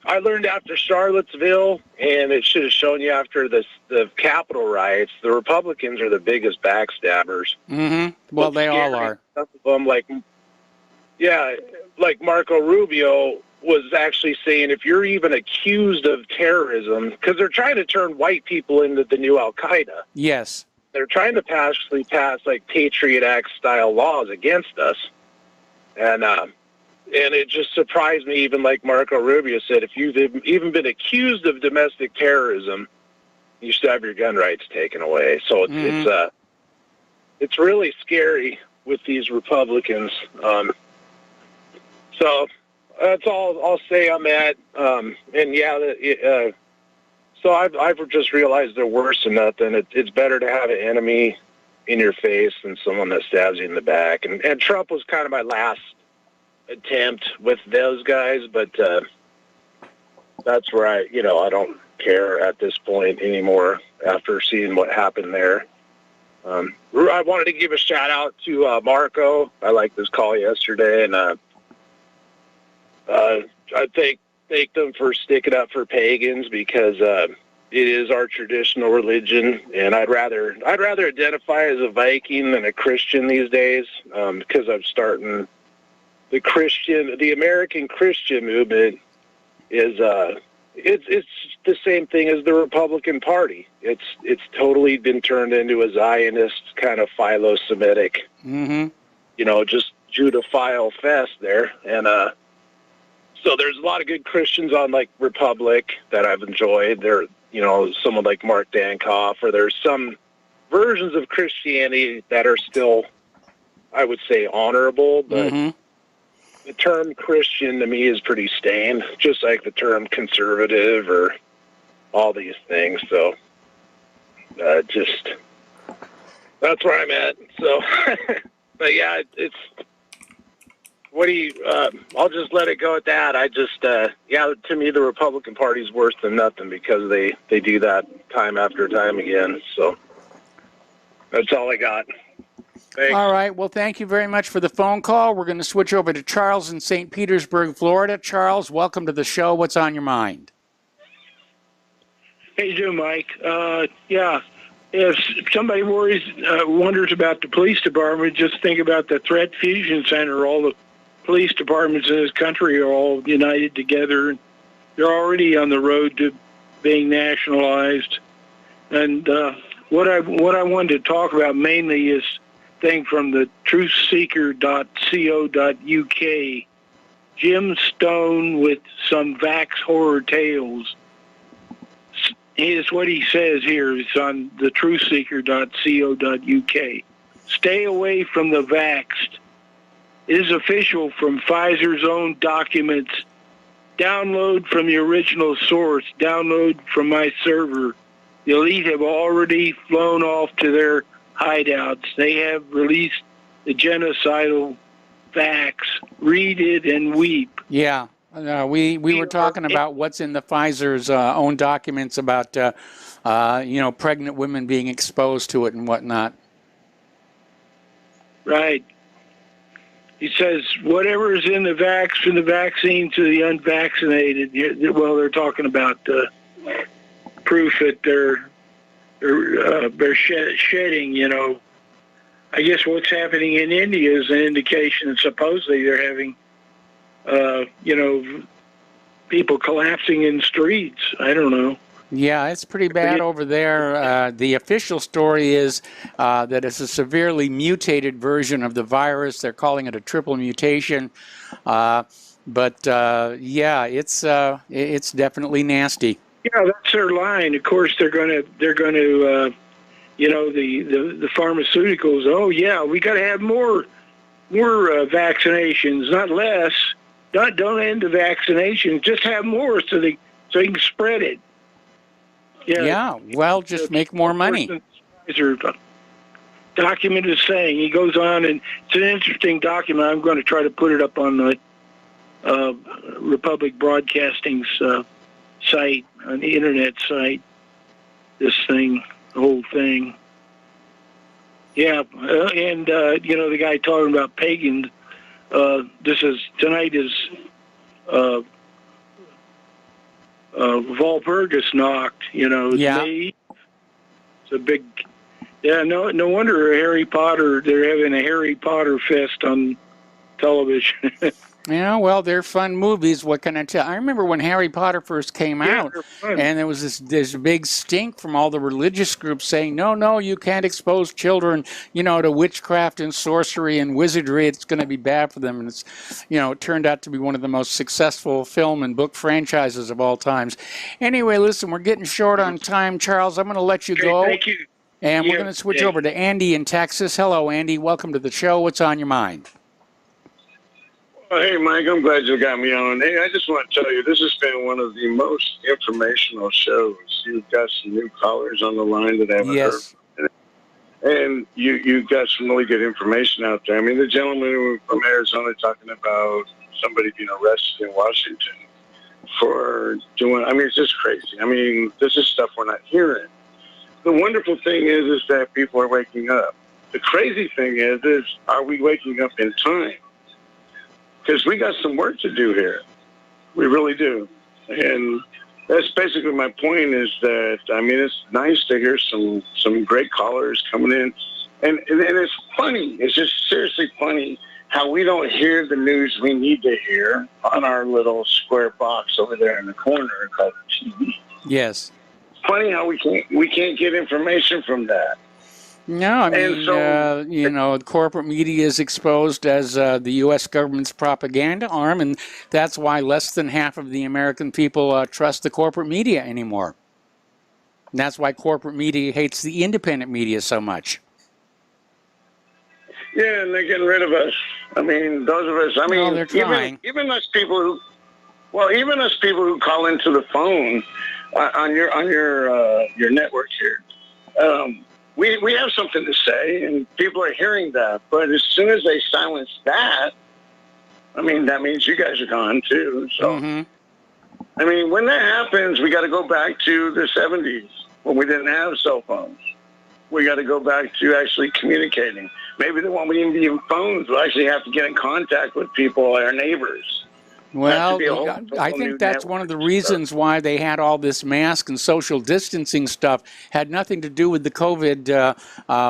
I learned after Charlottesville, and it should have shown you after the Capitol riots, the Republicans are the biggest backstabbers. Mm-hmm. Well, they all are. Some of them, like Marco Rubio, was actually saying if you're even accused of terrorism, because they're trying to turn white people into the new Al-Qaeda. Yes. They're trying to pass like Patriot Act style laws against us. And it just surprised me, even like Marco Rubio said, if you've even been accused of domestic terrorism, you should have your gun rights taken away. So it's really scary with these Republicans. So that's all I'll say on that. So I've just realized they're worse than nothing. It's better to have an enemy in your face than someone that stabs you in the back. And Trump was kind of my last attempt with those guys, but that's where I don't care at this point anymore after seeing what happened there. I wanted to give a shout out to Marco. I liked this call yesterday, and I thank them for sticking up for pagans, because it is our traditional religion, and I'd rather identify as a Viking than a Christian these days, because I'm starting the American Christian movement is it's the same thing as the Republican Party. It's totally been turned into a Zionist kind of philo-Semitic, just Judophile fest there, and so there's a lot of good Christians on like Republic that I've enjoyed. There, someone like Mark Dankoff, or there's some versions of Christianity that are still, I would say, honorable, but the term Christian to me is pretty stained, just like the term conservative or all these things. So that's where I'm at. So, but yeah, what do you? I'll just let it go at that. I just, yeah, to me, the Republican Party's worse than nothing because they do that time after time again. So that's all I got. Thanks. All right. Well, thank you very much for the phone call. We're going to switch over to Charles in St. Petersburg, Florida. Charles, welcome to the show. What's on your mind? How you doing, Mike? Yeah, if somebody wonders about the police department, just think about the Threat Fusion Center. All the police departments in this country are all united together. They're already on the road to being nationalized. And what I wanted to talk about mainly is thing from the truthseeker.co.uk. Jim Stone with some Vax horror tales. Here's what he says here. It's on the truthseeker.co.uk. Stay away from the vaxxed. It is official from Pfizer's own documents. Download from the original source. Download from my server. The elite have already flown off to their hideouts. They have released the genocidal vax. Read it and weep. Yeah. We were talking about what's in the Pfizer's own documents about, pregnant women being exposed to it and whatnot. Right. He says, whatever is in the from the vaccine to the unvaccinated, well, they're talking about proof that they're shedding, I guess what's happening in India is an indication that supposedly they're having people collapsing in streets. I don't know. Yeah, it's pretty bad over there. The official story is that it's a severely mutated version of the virus. They're calling it a triple mutation. Yeah, it's definitely nasty. Yeah, that's their line. Of course, they're going to the pharmaceuticals. Oh yeah, we got to have more vaccinations, not less. Don't end the vaccinations. Just have more so you can spread it. Yeah. Well, just make more money. Document is saying, he goes on, and it's an interesting document. I'm going to try to put it up on the Republic Broadcasting's site, on the internet site. This thing, the whole thing. Yeah, and the guy talking about pagans. Tonight is Walpurgis knocked. Yeah. It's a big. Yeah, no wonder Harry Potter. They're having a Harry Potter fest on television. Yeah, well, they're fun movies. What can I tell? I remember when Harry Potter first came out, and there was this big stink from all the religious groups saying, no, you can't expose children, to witchcraft and sorcery and wizardry. It's going to be bad for them. And it's, it turned out to be one of the most successful film and book franchises of all times. Anyway, listen, we're getting short on time, Charles. I'm going to let you go. Thank you. And we're going to switch over to Andy in Texas. Hello, Andy. Welcome to the show. What's on your mind? Hey, Mike, I'm glad you got me on. Hey, I just want to tell you, this has been one of the most informational shows. You've got some new callers on the line that I haven't heard. And you've got some really good information out there. I mean, the gentleman from Arizona talking about somebody being arrested in Washington for doing, it's just crazy. This is stuff we're not hearing. The wonderful thing is that people are waking up. The crazy thing is are we waking up in time? Because we got some work to do here. We really do. And that's basically my point is that, it's nice to hear some great callers coming in. And it's funny. It's just seriously funny how we don't hear the news we need to hear on our little square box over there in the corner called TV. Yes. It's funny how we can't get information from that. No, corporate media is exposed as the U.S. government's propaganda arm, and that's why less than half of the American people trust the corporate media anymore. And that's why corporate media hates the independent media so much. Yeah, and they're getting rid of us. Those of us. Well, they're trying. Even us people who call into the phone on your network here. We have something to say, and people are hearing that. But as soon as they silence that, I mean, that means you guys are gone too. So, I mean, when that happens, we got to go back to the 70s when we didn't have cell phones. We got to go back to actually communicating. Maybe there won't even be phones. We'll actually have to get in contact with people, our neighbors. Well, I think that's one of the reasons why they had all this mask and social distancing stuff. Had nothing to do with the COVID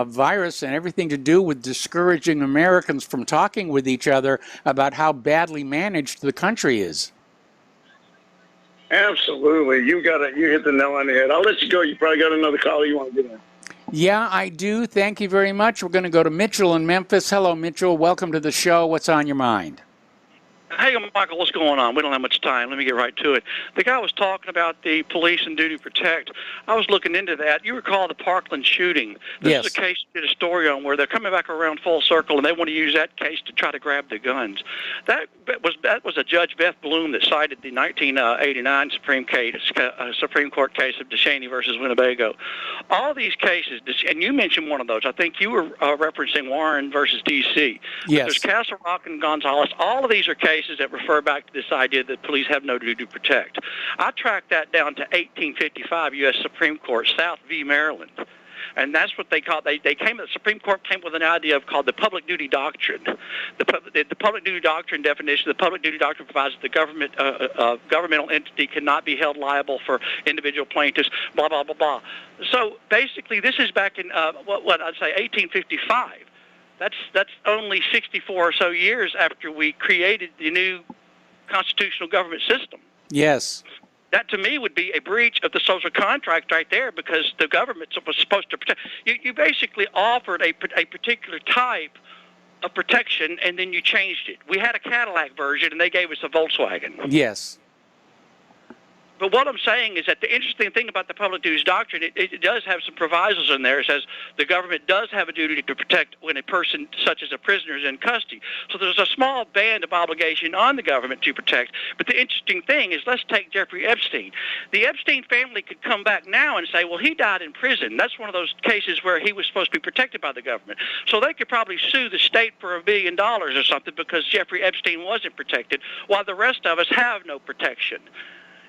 virus and everything to do with discouraging Americans from talking with each other about how badly managed the country is. Absolutely. You hit the nail on the head. I'll let you go. You probably got another caller you want to get in. Yeah, I do. Thank you very much. We're going to go to Mitchell in Memphis. Hello, Mitchell. Welcome to the show. What's on your mind? Hey, Michael, what's going on? We don't have much time. Let me get right to it. The guy was talking about the police and duty to protect. I was looking into that. You recall the Parkland shooting. This is a case you did a story on where they're coming back around full circle, and they want to use that case to try to grab the guns. That was a Judge Beth Bloom that cited the 1989 Supreme Court case of DeShaney versus Winnebago. All these cases, and you mentioned one of those. I think you were referencing Warren versus D.C. Yes. There's Castle Rock and Gonzalez. All of these are cases that refer back to this idea that police have no duty to protect. I tracked that down to 1855 U.S. Supreme Court, South v. Maryland. And that's what they called. The Supreme Court came with an idea called the public duty doctrine. The public duty doctrine definition. The public duty doctrine provides that the governmental entity cannot be held liable for individual plaintiffs. Blah blah blah blah. So basically, this is back in what I'd say 1855. That's only 64 or so years after we created the new constitutional government system. Yes. That, to me, would be a breach of the social contract right there, because the government was supposed to protect. You basically offered a particular type of protection, and then you changed it. We had a Cadillac version, and they gave us a Volkswagen. Yes. But what I'm saying is that the interesting thing about the public duties doctrine, it does have some provisos in there. It says the government does have a duty to protect when a person such as a prisoner is in custody. So there's a small band of obligation on the government to protect. But the interesting thing is, let's take Jeffrey Epstein. The Epstein family could come back now and say, well, he died in prison. That's one of those cases where he was supposed to be protected by the government. So they could probably sue the state for $1 billion or something because Jeffrey Epstein wasn't protected, while the rest of us have no protection.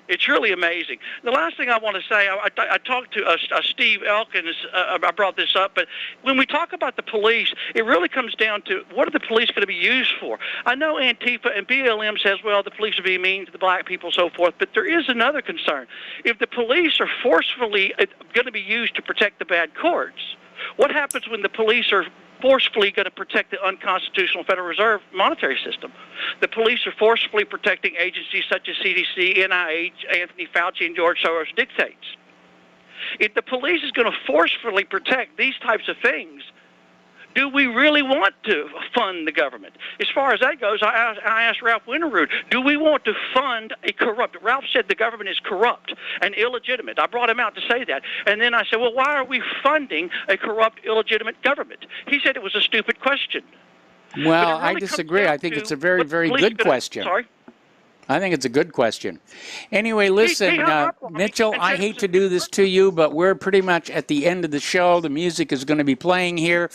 It's really amazing. The last thing I want to say, I talked to Steve Elkins. I brought this up, but when we talk about the police, it really comes down to what are the police going to be used for? I know Antifa and BLM says, well, the police are being mean to the black people, so forth, but there is another concern. If the police are forcefully going to be used to protect the bad courts, what happens when the police are forcefully going to protect the unconstitutional Federal Reserve monetary system? The police are forcefully protecting agencies such as CDC, NIH, Anthony Fauci, and George Soros dictates. If the police is going to forcefully protect these types of things, do we really want to fund the government? As far as that goes, I asked Ralph Winterroot, do we want to fund a corrupt? Ralph said the government is corrupt and illegitimate. I brought him out to say that. And then I said, well, why are we funding a corrupt, illegitimate government? He said it was a stupid question. Well, really I disagree. I think it's a very, very good question. Sorry? I think it's a good question. Anyway, listen, Mitchell, I hate to do this to you, but we're pretty much at the end of the show. The music is going to be playing here,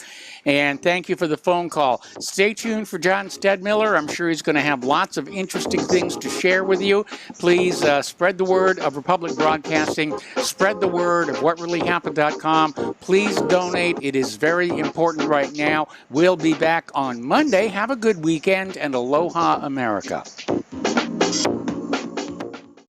and thank you for the phone call. Stay tuned for John Stedmiller. I'm sure he's going to have lots of interesting things to share with you. Please spread the word of Republic Broadcasting. Spread the word of whatreallyhappened.com. Please donate. It is very important right now. We'll be back on Monday. Have a good weekend, and aloha, America.